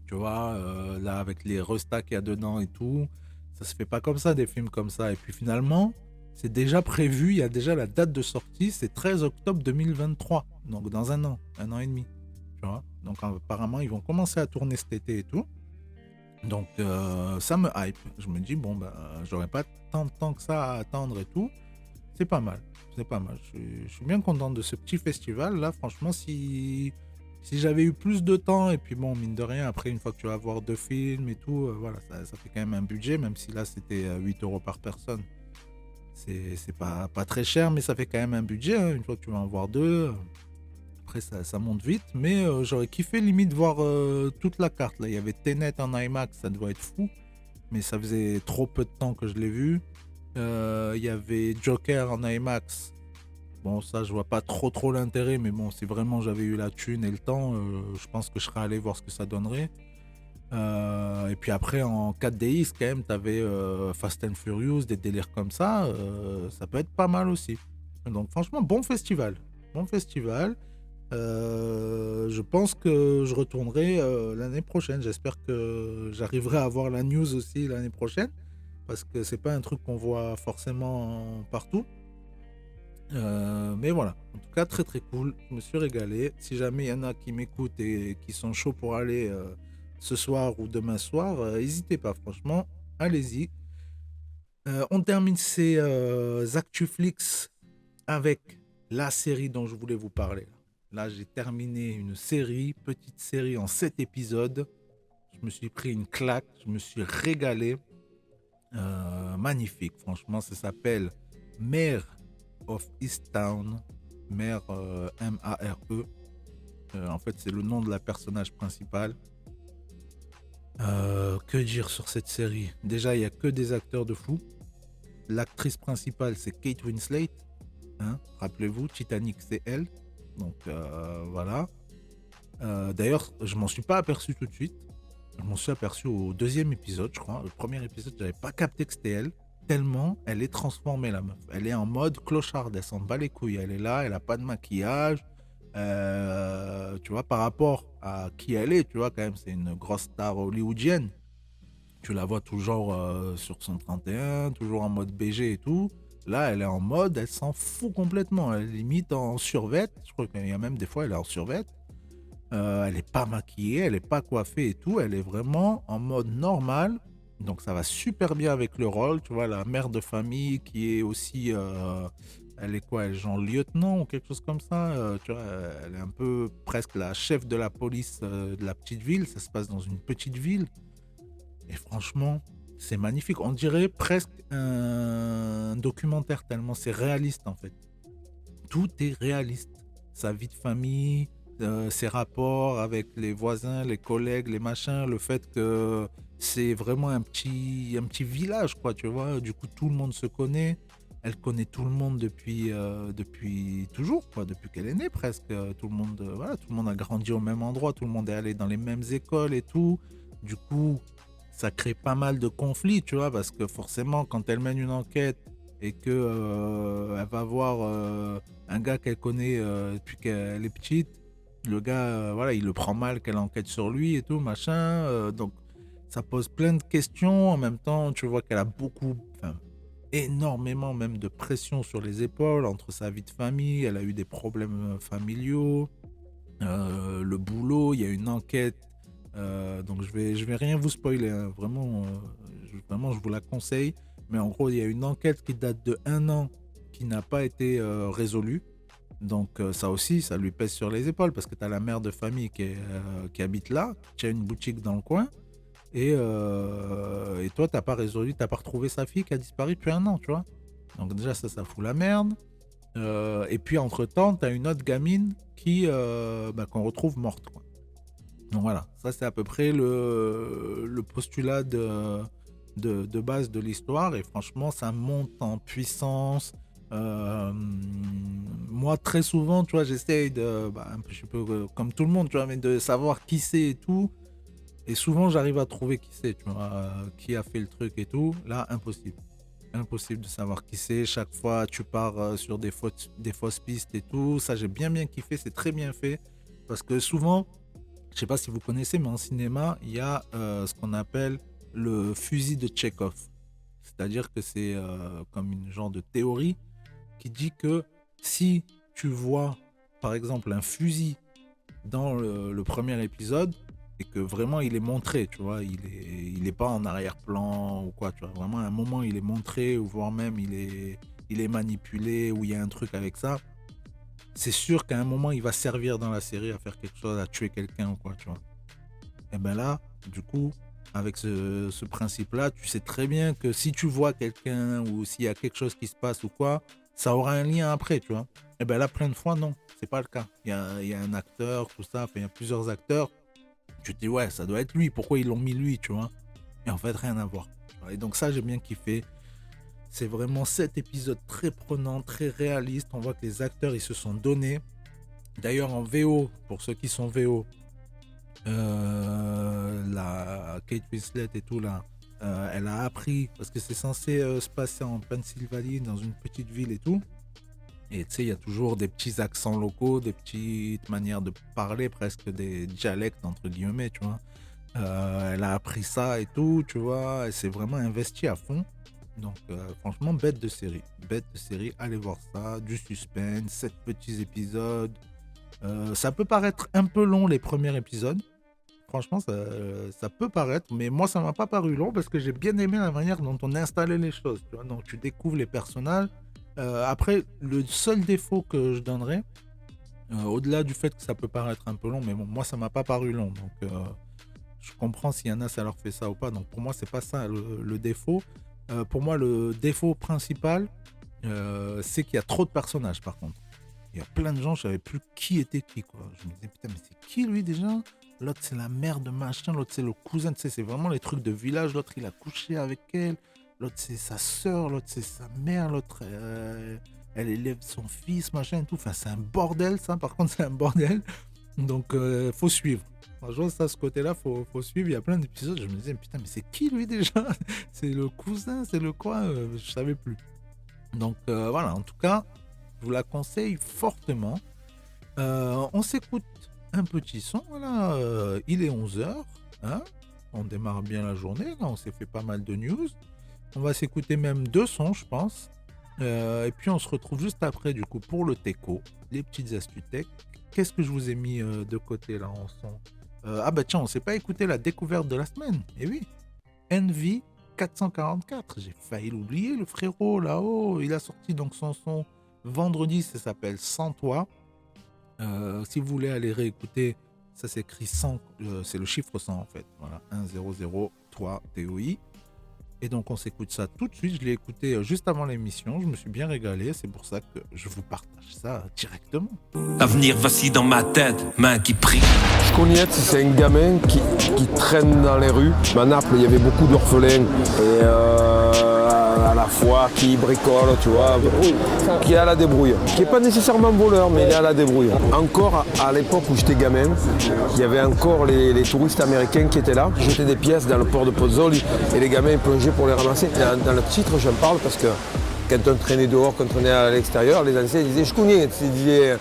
tu vois, là, avec les restats qu'il y a dedans et tout. Ça se fait pas comme ça, des films comme ça. Et puis finalement, c'est déjà prévu, il y a déjà la date de sortie, c'est 13 octobre 2023, donc dans un an et demi, tu vois. Donc apparemment, ils vont commencer à tourner cet été et tout. Donc ça me hype. Je me dis, bon, bah, j'aurais pas tant de temps que ça à attendre et tout. C'est pas mal. C'est pas mal. Je suis bien content de ce petit festival. Là, franchement, si j'avais eu plus de temps, et puis bon, mine de rien, après, une fois que tu vas voir 2 films et tout, voilà, ça fait quand même un budget, même si là, c'était 8 euros par personne. C'est pas très cher, mais ça fait quand même un budget. Hein, une fois que tu vas en voir deux. Après, ça monte vite, mais j'aurais kiffé limite voir toute la carte. Là, il y avait Tenet en IMAX, ça devait être fou, mais ça faisait trop peu de temps que je l'ai vu. Il y avait Joker en IMAX. Bon, ça, je vois pas trop l'intérêt, mais bon, si vraiment j'avais eu la thune et le temps, je pense que je serais allé voir ce que ça donnerait. Et puis après, en 4DX, quand même, t'avais Fast and Furious, des délires comme ça peut être pas mal aussi. Donc, franchement, bon festival. Bon festival. Je pense que je retournerai l'année prochaine. J'espère que j'arriverai à avoir la news aussi l'année prochaine. Parce que c'est pas un truc qu'on voit forcément partout. Mais voilà. En tout cas, très très cool. Je me suis régalé. Si jamais il y en a qui m'écoutent et qui sont chauds pour aller ce soir ou demain soir, n'hésitez pas, franchement. Allez-y. On termine ces ActuFlix avec la série dont je voulais vous parler. Là, j'ai terminé une série, petite série en 7 épisodes. Je me suis pris une claque, je me suis régalé. Magnifique, franchement, ça s'appelle Mare of Easttown. Mare, M-A-R-E. En fait, c'est le nom de la personnage principale. Que dire sur cette série? Déjà, il n'y a que des acteurs de fou. L'actrice principale, c'est Kate Winslet. Hein, rappelez-vous, Titanic, c'est elle. Donc voilà. D'ailleurs, je m'en suis pas aperçu tout de suite. Je m'en suis aperçu au deuxième épisode, je crois. Le premier épisode, j'avais pas capté que c'était elle. Tellement elle est transformée, la meuf. Elle est en mode clocharde, elle s'en bat les couilles. Elle est là, elle a pas de maquillage. Tu vois, par rapport à qui elle est, tu vois, quand même, c'est une grosse star hollywoodienne. Tu la vois toujours sur son 31, toujours en mode BG et tout. Là, elle est en mode, elle s'en fout complètement. Elle est limite en survêt. Je crois qu'il y a même des fois, elle est en survêt. Elle est pas maquillée, elle est pas coiffée et tout. Elle est vraiment en mode normal. Donc ça va super bien avec le rôle. Tu vois, la mère de famille qui est aussi... elle est quoi? Elle est genre lieutenant ou quelque chose comme ça. Tu vois, elle est un peu presque la chef de la police de la petite ville. Ça se passe dans une petite ville. Et franchement, c'est magnifique. On dirait presque un documentaire tellement c'est réaliste en fait. Tout est réaliste. Sa vie de famille, ses rapports avec les voisins, les collègues, les machins, le fait que c'est vraiment un petit village, quoi, tu vois. Du coup, tout le monde se connaît. Elle connaît tout le monde depuis toujours, quoi, depuis qu'elle est née presque. Tout le monde, voilà, tout le monde a grandi au même endroit, tout le monde est allé dans les mêmes écoles et tout. Du coup, ça crée pas mal de conflits, tu vois, parce que forcément, quand elle mène une enquête et que elle va voir un gars qu'elle connaît depuis qu'elle est petite, le gars, voilà, il le prend mal qu'elle enquête sur lui et tout, machin. Donc, ça pose plein de questions. En même temps, tu vois qu'elle a beaucoup, enfin, énormément même de pression sur les épaules entre sa vie de famille. Elle a eu des problèmes familiaux, le boulot, il y a une enquête. Donc je vais rien vous spoiler, hein. Vraiment, vraiment, je vous la conseille. Mais en gros, il y a une enquête qui date de 1 an qui n'a pas été résolue. Donc ça aussi, ça lui pèse sur les épaules parce que tu as la mère de famille qui habite là, qui a une boutique dans le coin. Et toi, t'as pas résolu, t'as pas retrouvé sa fille qui a disparu depuis 1 an, tu vois. Donc déjà, ça fout la merde. Et puis entre-temps, tu as une autre gamine qu'on retrouve morte, quoi. Donc voilà, ça c'est à peu près le postulat de base de l'histoire. Et franchement, ça monte en puissance. Moi, très souvent, tu vois, j'essaye un peu, je peux, comme tout le monde, tu vois, mais de savoir qui c'est et tout. Et souvent, j'arrive à trouver qui c'est, tu vois, qui a fait le truc et tout. Là, impossible. Impossible de savoir qui c'est. Chaque fois, tu pars sur des fausses pistes et tout. Ça, j'ai bien kiffé. C'est très bien fait. Parce que souvent, je sais pas si vous connaissez, mais en cinéma, il y a ce qu'on appelle le fusil de Tchekhov. C'est-à-dire que c'est comme une genre de théorie qui dit que si tu vois, par exemple, un fusil dans le premier épisode et que vraiment il est montré, tu vois, il est pas en arrière-plan ou quoi, tu vois, vraiment à un moment il est montré ou voire même il est manipulé ou il y a un truc avec ça, c'est sûr qu'à un moment il va servir dans la série à faire quelque chose, à tuer quelqu'un ou quoi, tu vois. Et ben là, du coup, avec ce principe-là, tu sais très bien que si tu vois quelqu'un ou s'il y a quelque chose qui se passe ou quoi, ça aura un lien après, tu vois. Et ben là, plein de fois, non, c'est pas le cas. Il y a un acteur, tout ça, enfin, il y a plusieurs acteurs. Tu te dis, ouais, ça doit être lui, pourquoi ils l'ont mis lui, tu vois. Et en fait, rien à voir. Et donc ça, j'ai bien kiffé. C'est vraiment 7 épisodes très prenants, très réalistes. On voit que les acteurs, ils se sont donnés. D'ailleurs, en VO, pour ceux qui sont VO, la Kate Winslet et tout là, elle a appris parce que c'est censé se passer en Pennsylvanie dans une petite ville et tout. Et tu sais, il y a toujours des petits accents locaux, des petites manières de parler, presque des dialectes entre guillemets, tu vois. Elle a appris ça et tout, tu vois. Elle s'est vraiment investie à fond. Donc franchement, bête de série. Allez voir ça, du suspense, 7 petits épisodes. Ça peut paraître un peu long les premiers épisodes. Franchement, ça peut paraître, mais moi, ça m'a pas paru long parce que j'ai bien aimé la manière dont on installait les choses. Tu vois, donc, tu découvres les personnages. Après, le seul défaut que je donnerais, au-delà du fait que ça peut paraître un peu long, mais bon, moi, ça m'a pas paru long. Donc, je comprends s'il y en a, ça leur fait ça ou pas. Donc, pour moi, c'est pas ça le défaut. Pour moi, le défaut principal, c'est qu'il y a trop de personnages, par contre. Il y a plein de gens, je savais plus qui était qui, quoi. Je me disais, putain, mais c'est qui lui déjà? L'autre, c'est la mère de machin, l'autre, c'est le cousin, tu sais, c'est vraiment les trucs de village. L'autre, il a couché avec elle. L'autre, c'est sa sœur, l'autre, c'est sa mère, l'autre, elle élève son fils, machin et tout. Enfin, c'est un bordel, ça, par contre, c'est un bordel. Donc, faut suivre. Franchement, ça, ce côté-là, faut suivre. Il y a plein d'épisodes, je me disais, putain, mais c'est qui lui déjà? C'est le cousin, c'est le quoi? Je savais plus. Donc, voilà, en tout cas, je vous la conseille fortement. On s'écoute un petit son, voilà. Il est 11 h, hein, on démarre bien la journée, là, on s'est fait pas mal de news. On va s'écouter même 2 sons, je pense. Et puis on se retrouve juste après, du coup, pour le techo, les petites astuces tech. qu'est-ce que je vous ai mis de côté là en son? Ah bah tiens, on s'est pas écouté la découverte de la semaine. Eh oui, Envy 444. J'ai failli l'oublier, le frérot là-haut. Il a sorti donc son son vendredi, ça s'appelle Sans toi. Si vous voulez aller réécouter, ça s'écrit 100, c'est le chiffre 100 en fait. Voilà, 100 toi TOI. Et donc on s'écoute ça tout de suite. Je l'ai écouté juste avant l'émission. Je me suis bien régalé. C'est pour ça que je vous partage ça directement. L'avenir vacille dans ma tête, main qui prie. Scognette, c'est un gamin qui traîne dans les rues. À Naples, il y avait beaucoup d'orphelins. Et à la fois qui bricole, tu vois, qui est à la débrouille. Qui n'est pas nécessairement voleur, mais il est à la débrouille. Encore à l'époque où j'étais gamin, il y avait encore les touristes américains qui étaient là, qui jetaient des pièces dans le port de Pozzuoli et les gamins plongeaient pour les ramasser. Dans le titre, j'en parle parce que quand on traînait dehors, quand on traînait à l'extérieur, les anciens disaient « Scognette », ils disaient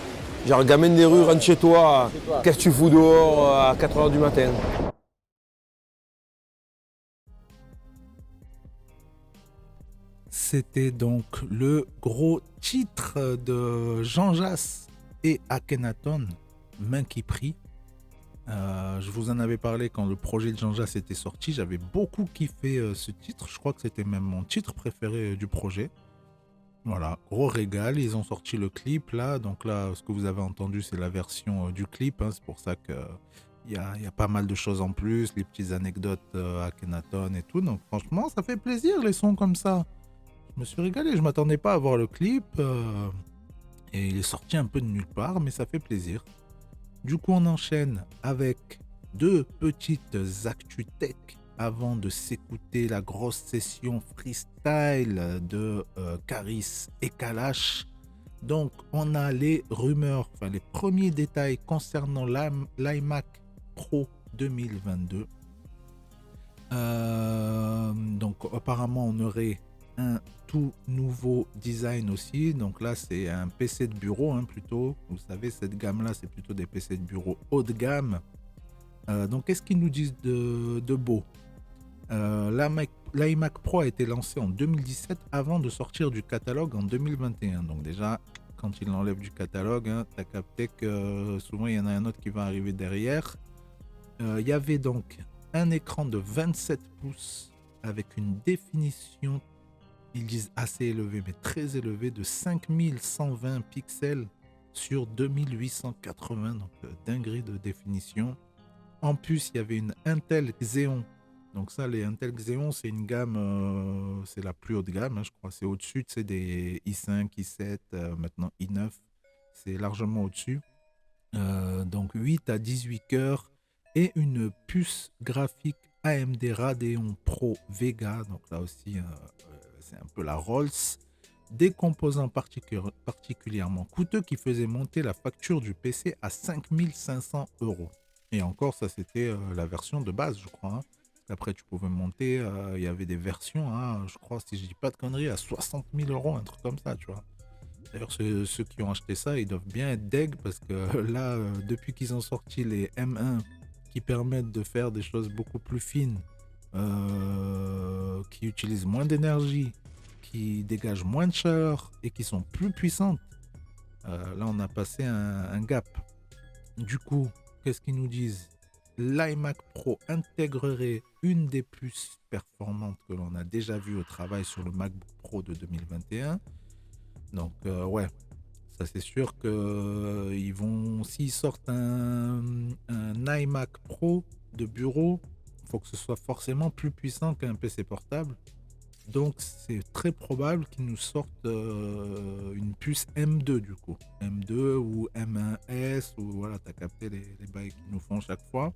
genre gamin des rues, rentre chez toi, qu'est-ce que tu fous dehors à 4h du matin? C'était donc le gros titre de Jean Jass et Akhenaton, Main qui prie. Je vous en avais parlé quand le projet de Jean Jass était sorti. J'avais beaucoup kiffé ce titre. Je crois que c'était même mon titre préféré du projet. Voilà, gros régal. Ils ont sorti le clip là. Donc là, ce que vous avez entendu, c'est la version du clip. Hein. C'est pour ça que il y a pas mal de choses en plus, les petites anecdotes Akhenaton et tout. Donc franchement, ça fait plaisir les sons comme ça. Je me suis régalé. Je m'attendais pas à voir le clip et il est sorti un peu de nulle part, mais ça fait plaisir. Du coup, on enchaîne avec deux petites actus tech avant de s'écouter la grosse session freestyle de Caris et Kalash. Donc, on a les rumeurs, enfin les premiers détails concernant l'iMac Pro 2022. Donc, apparemment, on aurait un tout nouveau design aussi. Donc là, c'est un PC de bureau plutôt. Vous savez, cette gamme-là, c'est plutôt des PC de bureau haut de gamme. Donc, qu'est-ce qu'ils nous disent de beau? L'iMac Pro a été lancé en 2017 avant de sortir du catalogue en 2021. Donc déjà, quand il l'enlève du catalogue, tu as capté que souvent, il y en a un autre qui va arriver derrière. Il y avait donc un écran de 27 pouces avec une définition, ils disent assez élevée, mais très élevée, de 5120 pixels sur 2880, donc dinguerie de définition. En plus, il y avait une Intel Xeon. Donc ça, les Intel Xeon, c'est une gamme, c'est la plus haute gamme, je crois. C'est au-dessus, c'est des i5, i7, maintenant i9. C'est largement au-dessus. Donc 8 à 18 cœurs et une puce graphique AMD Radeon Pro Vega. Donc là aussi, c'est un peu la Rolls. Des composants particulièrement coûteux qui faisaient monter la facture du PC à 5500 €. Et encore, ça c'était la version de base, je crois. Après, tu pouvais monter, il y avait des versions, je crois, si je dis pas de conneries, à 60 000 €, un truc comme ça, tu vois. D'ailleurs, ceux qui ont acheté ça, ils doivent bien être deg parce que là, depuis qu'ils ont sorti les M1 qui permettent de faire des choses beaucoup plus fines, qui utilisent moins d'énergie, qui dégagent moins de chaleur et qui sont plus puissantes, là, on a passé un gap. Du coup, qu'est-ce qu'ils nous disent? L'iMac Pro intégrerait une des puces performantes que l'on a déjà vues au travail sur le MacBook Pro de 2021. Donc, ouais, ça c'est sûr que ils vont, s'ils sortent un iMac Pro de bureau, il faut que ce soit forcément plus puissant qu'un PC portable. Donc, c'est très probable qu'ils nous sortent une puce M2 du coup. M2 ou M1S, ou voilà, t'as capté les bails qu'ils nous font chaque fois.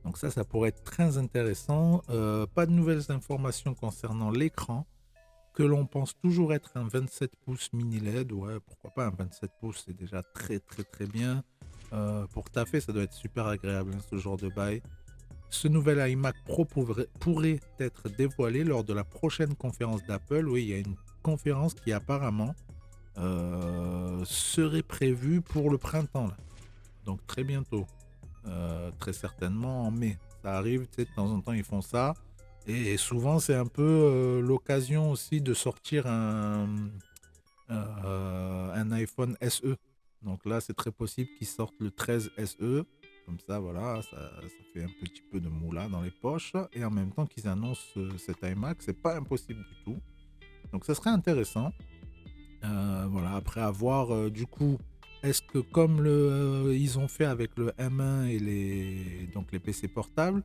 Donc ça pourrait être très intéressant. Pas de nouvelles informations concernant l'écran, que l'on pense toujours être un 27 pouces mini LED. Ouais, pourquoi pas, un 27 pouces, c'est déjà très très très bien. Pour taffer, ça doit être super agréable, ce genre de bail. Ce nouvel iMac Pro pourrait être dévoilé lors de la prochaine conférence d'Apple. Oui, il y a une conférence qui apparemment serait prévue pour le printemps, là. Donc très bientôt. Très certainement en mai. Ça arrive, tu sais, de temps en temps ils font ça. Et souvent c'est un peu l'occasion aussi de sortir un iPhone SE. Donc là, c'est très possible qu'ils sortent le 13 SE. Comme ça, voilà, ça fait un petit peu de moula dans les poches. Et en même temps qu'ils annoncent cet iMac, c'est pas impossible du tout. Donc ça serait intéressant. Voilà, après avoir du coup, est-ce que comme ils ont fait avec le M1 et donc les PC portables,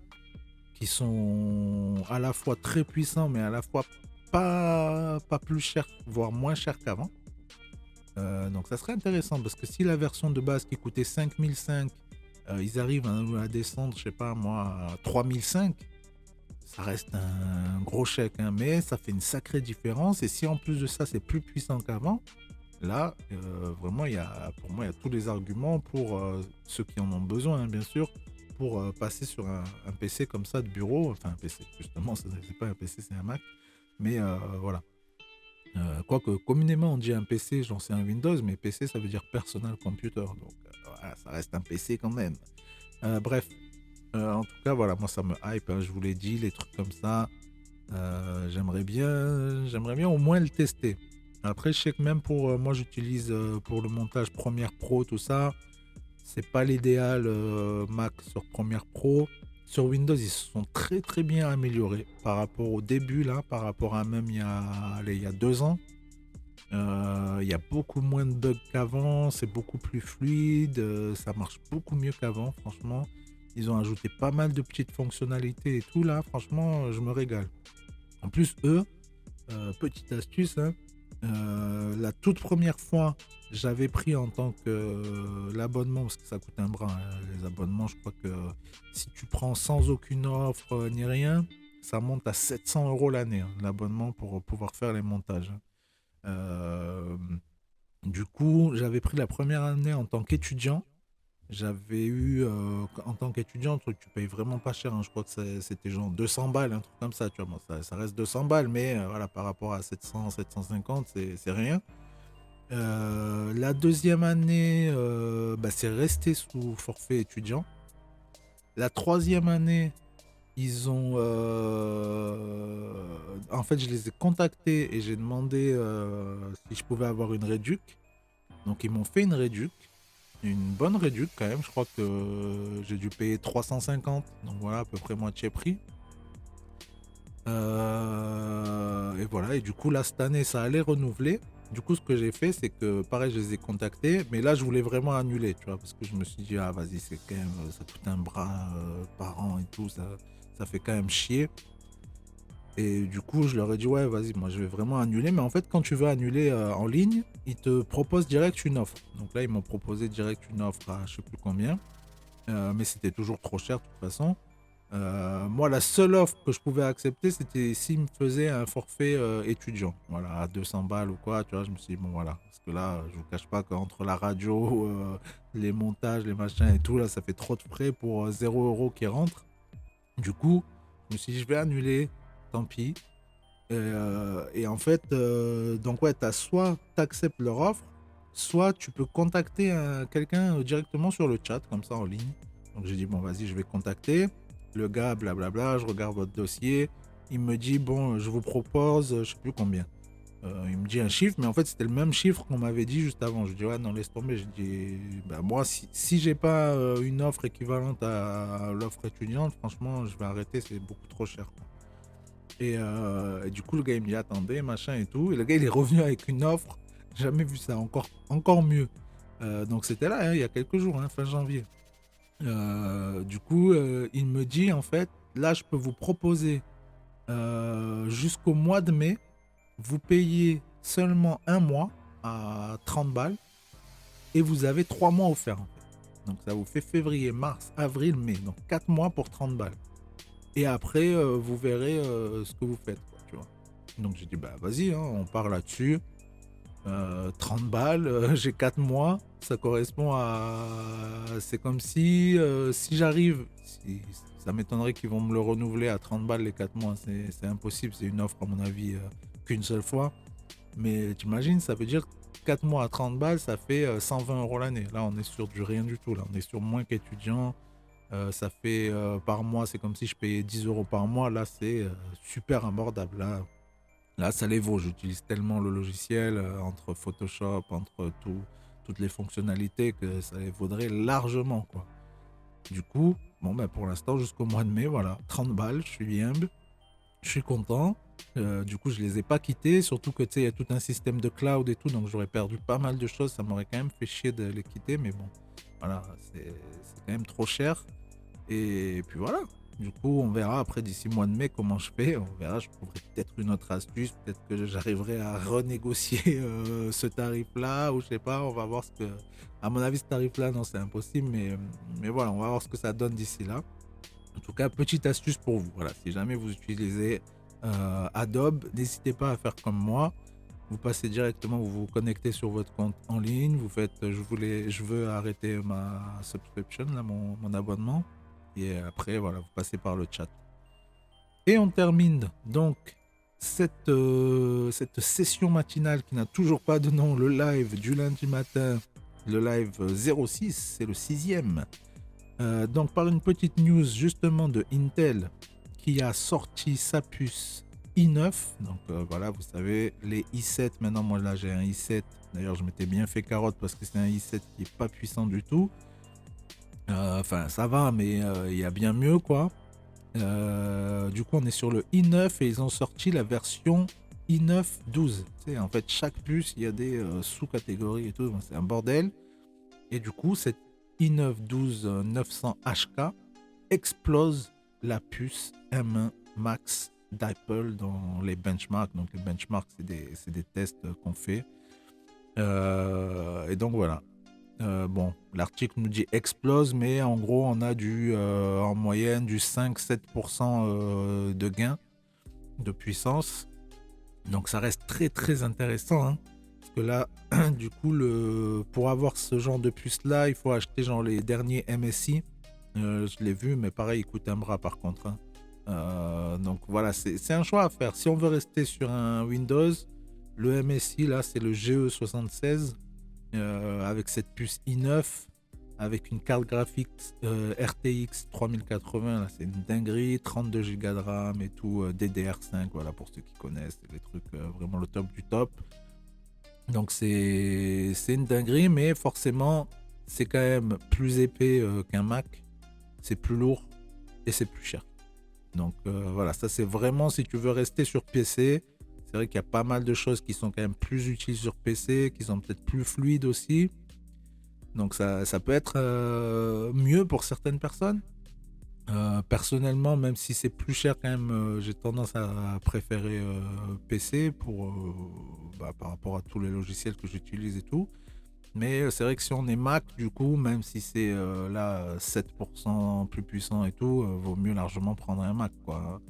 qui sont à la fois très puissants, mais à la fois pas plus chers, voire moins chers qu'avant. Donc ça serait intéressant parce que si la version de base qui coûtait 5005, ils arrivent à descendre, je sais pas moi, à 3005, ça reste un gros chèque, hein, mais ça fait une sacrée différence. Et si en plus de ça, c'est plus puissant qu'avant, là, vraiment, pour moi, il y a tous les arguments pour ceux qui en ont besoin, hein, bien sûr, pour passer sur un PC comme ça de bureau. Enfin, un PC, justement, c'est pas un PC, c'est un Mac. Mais voilà. Quoique communément on dit un PC, j'en sais un Windows, mais PC ça veut dire personal computer, donc voilà, ça reste un PC quand même. Bref, en tout cas voilà, moi ça me hype, hein, je vous l'ai dit, les trucs comme ça, j'aimerais bien au moins le tester. Après je sais que même pour moi j'utilise pour le montage Premiere Pro, tout ça, c'est pas l'idéal Mac sur Premiere Pro. Sur Windows, ils se sont très très bien améliorés par rapport au début, là, par rapport à même il y a 2 ans. Il y a beaucoup moins de bugs qu'avant, c'est beaucoup plus fluide, ça marche beaucoup mieux qu'avant, franchement. Ils ont ajouté pas mal de petites fonctionnalités et tout, là, franchement, je me régale. En plus, eux, petite astuce, hein, la toute première fois, j'avais pris en tant que l'abonnement, parce que ça coûte un bras, hein, les abonnements, je crois que si tu prends sans aucune offre ni rien, ça monte à 700 € l'année, hein, l'abonnement pour pouvoir faire les montages, hein. Euh, du coup, j'avais pris la première année en tant qu'étudiant. J'avais eu, en tant qu'étudiant, tu payes vraiment pas cher, hein. Je crois que c'était genre 200 balles, un truc comme ça. Tu vois, bon, ça reste 200 balles, mais voilà, par rapport à 700, 750, c'est rien. La deuxième année, bah, c'est resté sous forfait étudiant. La troisième année, ils ont. En fait, je les ai contactés et j'ai demandé si je pouvais avoir une réduc. Donc, ils m'ont fait une réduc. Une bonne réduc quand même. Je crois que j'ai dû payer 350. Donc, voilà, à peu près moitié prix. Et voilà. Et du coup, là, cette année, ça allait renouveler. Du coup, ce que j'ai fait, c'est que pareil, je les ai contactés. Mais là, je voulais vraiment annuler, tu vois. Parce que je me suis dit, ah, vas-y, c'est quand même. Ça coûte un bras par an et tout. Ça fait quand même chier. Et du coup, je leur ai dit, ouais, vas-y, moi je vais vraiment annuler. Mais en fait, quand tu veux annuler en ligne, ils te proposent direct une offre. Donc là, ils m'ont proposé direct une offre à je sais plus combien. Mais c'était toujours trop cher de toute façon. Moi, la seule offre que je pouvais accepter, c'était s'ils me faisaient un forfait étudiant. Voilà, à 200 balles ou quoi, tu vois. Je me suis dit, bon, voilà. Parce que là, je vous cache pas qu'entre la radio, les montages, les machins et tout, là, ça fait trop de frais pour 0 € qui rentre. Du coup, je me suis dit, je vais annuler, tant pis. Et en fait, donc ouais, soit tu acceptes leur offre, soit tu peux contacter quelqu'un directement sur le chat, comme ça en ligne. Donc j'ai dit, bon, vas-y, je vais contacter le gars, blablabla, je regarde votre dossier. Il me dit, bon, je vous propose, je sais plus combien. Il me dit un chiffre, mais en fait, c'était le même chiffre qu'on m'avait dit juste avant. Je dis, ouais, non, laisse tomber. Je dis, bah, moi, si j'ai pas une offre équivalente à l'offre étudiante, franchement, je vais arrêter, c'est beaucoup trop cher, quoi. Et du coup, le gars, il me dit, attendez, machin et tout. Et le gars, il est revenu avec une offre. Jamais vu ça, encore mieux. Donc, c'était là, hein, il y a quelques jours, hein, fin janvier. Du coup, il me dit, en fait, là, je peux vous proposer jusqu'au mois de mai, vous payez seulement un mois à 30 balles et vous avez 3 mois offerts, en fait. Donc, ça vous fait février, mars, avril, mai. Donc, 4 mois pour 30 balles. Et après, vous verrez ce que vous faites, quoi, tu vois. Donc j'ai dit, bah vas-y, hein, on part là-dessus. 30 balles, j'ai 4 mois. Ça correspond à... C'est comme si j'arrive... Ça m'étonnerait qu'ils vont me le renouveler à 30 balles les 4 mois. C'est impossible, c'est une offre à mon avis qu'une seule fois. Mais t'imagines, ça veut dire 4 mois à 30 balles, ça fait 120 € l'année. Là, on est sur du rien du tout. Là, on est sur moins qu'étudiant. Ça fait par mois, c'est comme si je payais 10 € par mois. Là, c'est super abordable. Là, ça les vaut. J'utilise tellement le logiciel entre Photoshop, entre toutes les fonctionnalités que ça les vaudrait largement, quoi. Du coup, bon, ben, pour l'instant, jusqu'au mois de mai, voilà, 30 balles, je suis humble, je suis content. Du coup, je les ai pas quittés, surtout que, tu sais, il y a tout un système de cloud et tout, donc j'aurais perdu pas mal de choses, ça m'aurait quand même fait chier de les quitter, mais bon, voilà, c'est quand même trop cher. Et puis voilà. Du coup, on verra après d'ici mois de mai comment je fais. On verra, je trouverai peut-être une autre astuce. Peut-être que j'arriverai à renégocier ce tarif-là. Ou je sais pas, on va voir ce que. À mon avis, ce tarif-là, non, c'est impossible. Mais voilà, on va voir ce que ça donne d'ici là. En tout cas, petite astuce pour vous. Voilà, si jamais vous utilisez Adobe, n'hésitez pas à faire comme moi. Vous passez directement, vous vous connectez sur votre compte en ligne. Vous faites, je veux arrêter ma subscription, là, mon abonnement. Et après, voilà, vous passez par le chat. Et on termine donc cette session matinale qui n'a toujours pas de nom, le live du lundi matin, le live 06, c'est le 6e. Donc par une petite news justement de Intel qui a sorti sa puce i9. Donc voilà, vous savez, les i7, maintenant moi là j'ai un i7. D'ailleurs je m'étais bien fait carotte parce que c'est un i7 qui n'est pas puissant du tout. Enfin, ça va, mais il y a bien mieux, quoi. Du coup, on est sur le i9 et ils ont sorti la version i9 12. Tu sais, en fait, chaque puce, il y a des sous-catégories et tout. C'est un bordel. Et du coup, cette i9 12 900 HK explose la puce M1 Max d'Apple dans les benchmarks. Donc, les benchmarks, c'est des tests qu'on fait. Et donc, voilà. Bon, l'article nous dit explose, mais en gros, on a en moyenne du 5-7% de gain de puissance. Donc, ça reste très très intéressant. Hein, parce que là, du coup, pour avoir ce genre de puce-là, il faut acheter genre les derniers MSI. Je l'ai vu, mais pareil, il coûte un bras par contre. Hein. Donc voilà, c'est un choix à faire. Si on veut rester sur un Windows, le MSI, là, c'est le GE76. Avec cette puce i9, avec une carte graphique RTX 3080, là, c'est une dinguerie, 32 Go de RAM et tout, DDR5, voilà, pour ceux qui connaissent, c'est les trucs vraiment le top du top. Donc c'est une dinguerie, mais forcément, c'est quand même plus épais qu'un Mac, c'est plus lourd et c'est plus cher. Donc voilà, ça c'est vraiment si tu veux rester sur PC. C'est vrai qu'il y a pas mal de choses qui sont quand même plus utiles sur PC, qui sont peut-être plus fluides aussi. Donc ça peut être mieux pour certaines personnes. Personnellement, même si c'est plus cher quand même, j'ai tendance à préférer PC par rapport à tous les logiciels que j'utilise et tout. Mais c'est vrai que si on est Mac, du coup, même si c'est là 7% plus puissant et tout, vaut mieux largement prendre un Mac, quoi.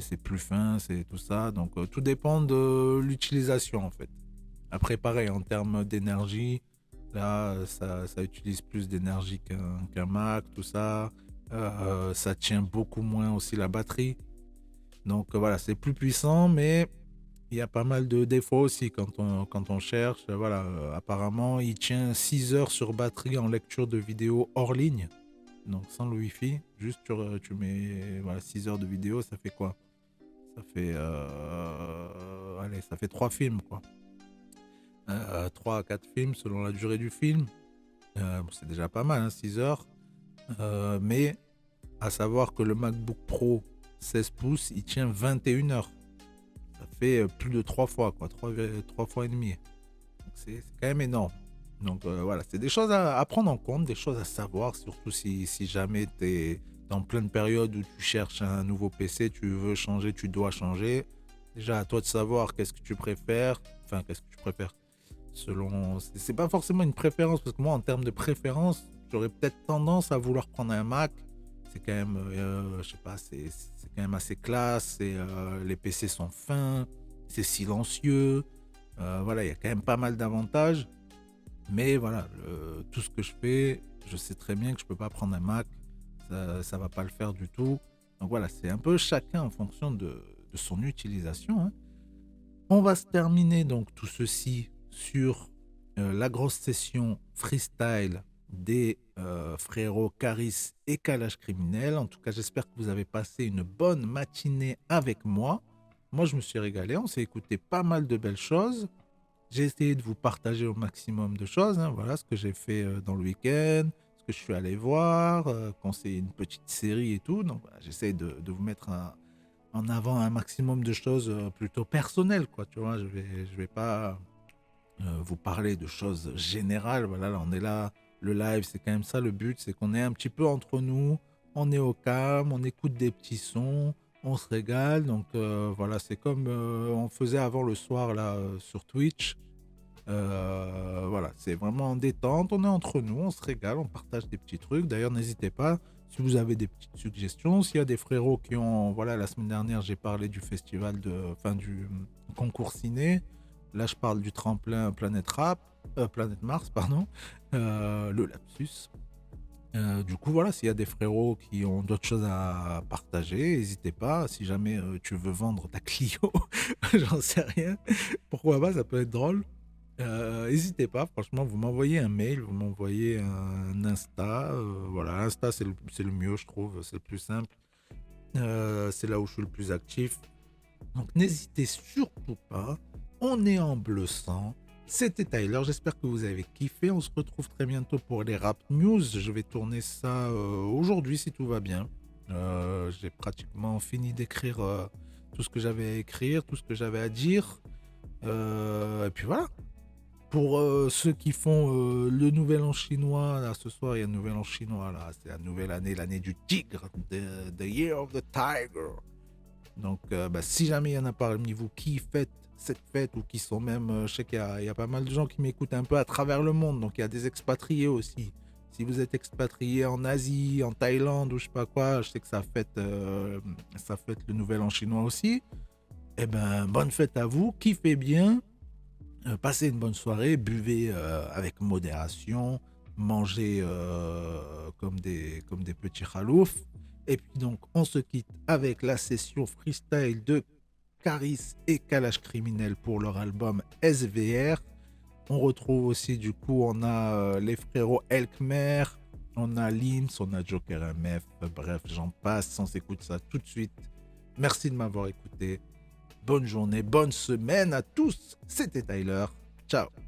C'est plus fin, c'est tout ça. Donc, tout dépend de l'utilisation, en fait. Après, pareil, en termes d'énergie, là, ça utilise plus d'énergie qu'un Mac, tout ça. Ça tient beaucoup moins aussi la batterie. Donc, voilà, c'est plus puissant, mais il y a pas mal de défauts aussi quand on cherche. Voilà, apparemment, il tient 6 heures sur batterie en lecture de vidéo hors ligne. Donc sans le Wi-Fi, juste tu mets voilà, 6 heures de vidéo, ça fait quoi? Ça fait allez, ça fait 3 films, quoi. 3 à 4 films selon la durée du film. C'est déjà pas mal, hein, 6 heures. Mais à savoir que le MacBook Pro 16 pouces, il tient 21 heures. Ça fait plus de 3 fois, quoi, 3 fois et demi. Donc c'est quand même énorme. Donc voilà, c'est des choses à prendre en compte, des choses à savoir, surtout si jamais tu es dans pleine période où tu cherches un nouveau PC, tu veux changer, tu dois changer. Déjà, à toi de savoir qu'est-ce que tu préfères. Enfin, qu'est-ce que tu préfères selon... C'est pas forcément une préférence, parce que moi, en termes de préférence, j'aurais peut-être tendance à vouloir prendre un Mac. C'est quand même, je sais pas, c'est quand même assez classe, les PC sont fins, c'est silencieux. Voilà, il y a quand même pas mal d'avantages. Mais voilà, tout ce que je fais, je sais très bien que je peux pas prendre un Mac, ça va pas le faire du tout. Donc voilà, c'est un peu chacun en fonction de son utilisation. Hein. On va se terminer donc tout ceci sur la grosse session freestyle des frérots Caris et Kalash Criminel. En tout cas, j'espère que vous avez passé une bonne matinée avec moi. Moi, je me suis régalé, on s'est écouté pas mal de belles choses. J'ai essayé de vous partager au maximum de choses, hein, voilà ce que j'ai fait dans le week-end, ce que je suis allé voir, conseiller une petite série et tout. Donc voilà, j'essaie de vous mettre en avant un maximum de choses plutôt personnelles, quoi. Tu vois, je vais pas vous parler de choses générales. Voilà, là, on est là, le live, c'est quand même ça le but, c'est qu'on est un petit peu entre nous, on est au calme, on écoute des petits sons, on se régale. Donc voilà, c'est comme on faisait avant le soir là sur Twitch. Voilà, c'est vraiment en détente, on est entre nous, on se régale, on partage des petits trucs. D'ailleurs, n'hésitez pas, si vous avez des petites suggestions, s'il y a des frérots qui ont... Voilà, la semaine dernière, j'ai parlé du festival enfin, du concours ciné. Là, je parle du tremplin Planète Mars, pardon, le lapsus. Du coup, voilà, s'il y a des frérots qui ont d'autres choses à partager, n'hésitez pas. Si jamais tu veux vendre ta Clio, j'en sais rien, pourquoi pas, ça peut être drôle. N'hésitez pas, franchement, vous m'envoyez un mail, vous m'envoyez un Insta. Voilà, Insta, c'est le mieux, je trouve, c'est le plus simple. C'est là où je suis le plus actif. Donc n'hésitez surtout pas. On est en bleu sang. C'était Tyler, j'espère que vous avez kiffé. On se retrouve très bientôt pour les rap news. Je vais tourner ça aujourd'hui si tout va bien. J'ai pratiquement fini d'écrire tout ce que j'avais à écrire, tout ce que j'avais à dire. Et puis voilà. Pour ceux qui font le nouvel an chinois, là, ce soir il y a le nouvel an chinois, là, c'est la nouvelle année, l'année du tigre, the year of the tiger. Donc si jamais il y en a parmi vous qui fêtent cette fête ou qui sont même, je sais qu'il y a pas mal de gens qui m'écoutent un peu à travers le monde, donc il y a des expatriés aussi. Si vous êtes expatrié en Asie, en Thaïlande ou je sais pas quoi, je sais que ça fête le nouvel an chinois aussi. Eh ben, bonne fête à vous, kiffez bien. Passez une bonne soirée, buvez avec modération, mangez comme des petits khaloufs. Et puis donc, on se quitte avec la session freestyle de Caris et Kalash Criminel pour leur album SVR. On retrouve aussi, du coup, on a les frérots Elkmer, on a Linz, on a Joker MF, bref, j'en passe, on s'écoute ça tout de suite. Merci de m'avoir écouté. Bonne journée, bonne semaine à tous. C'était Tyler. Ciao.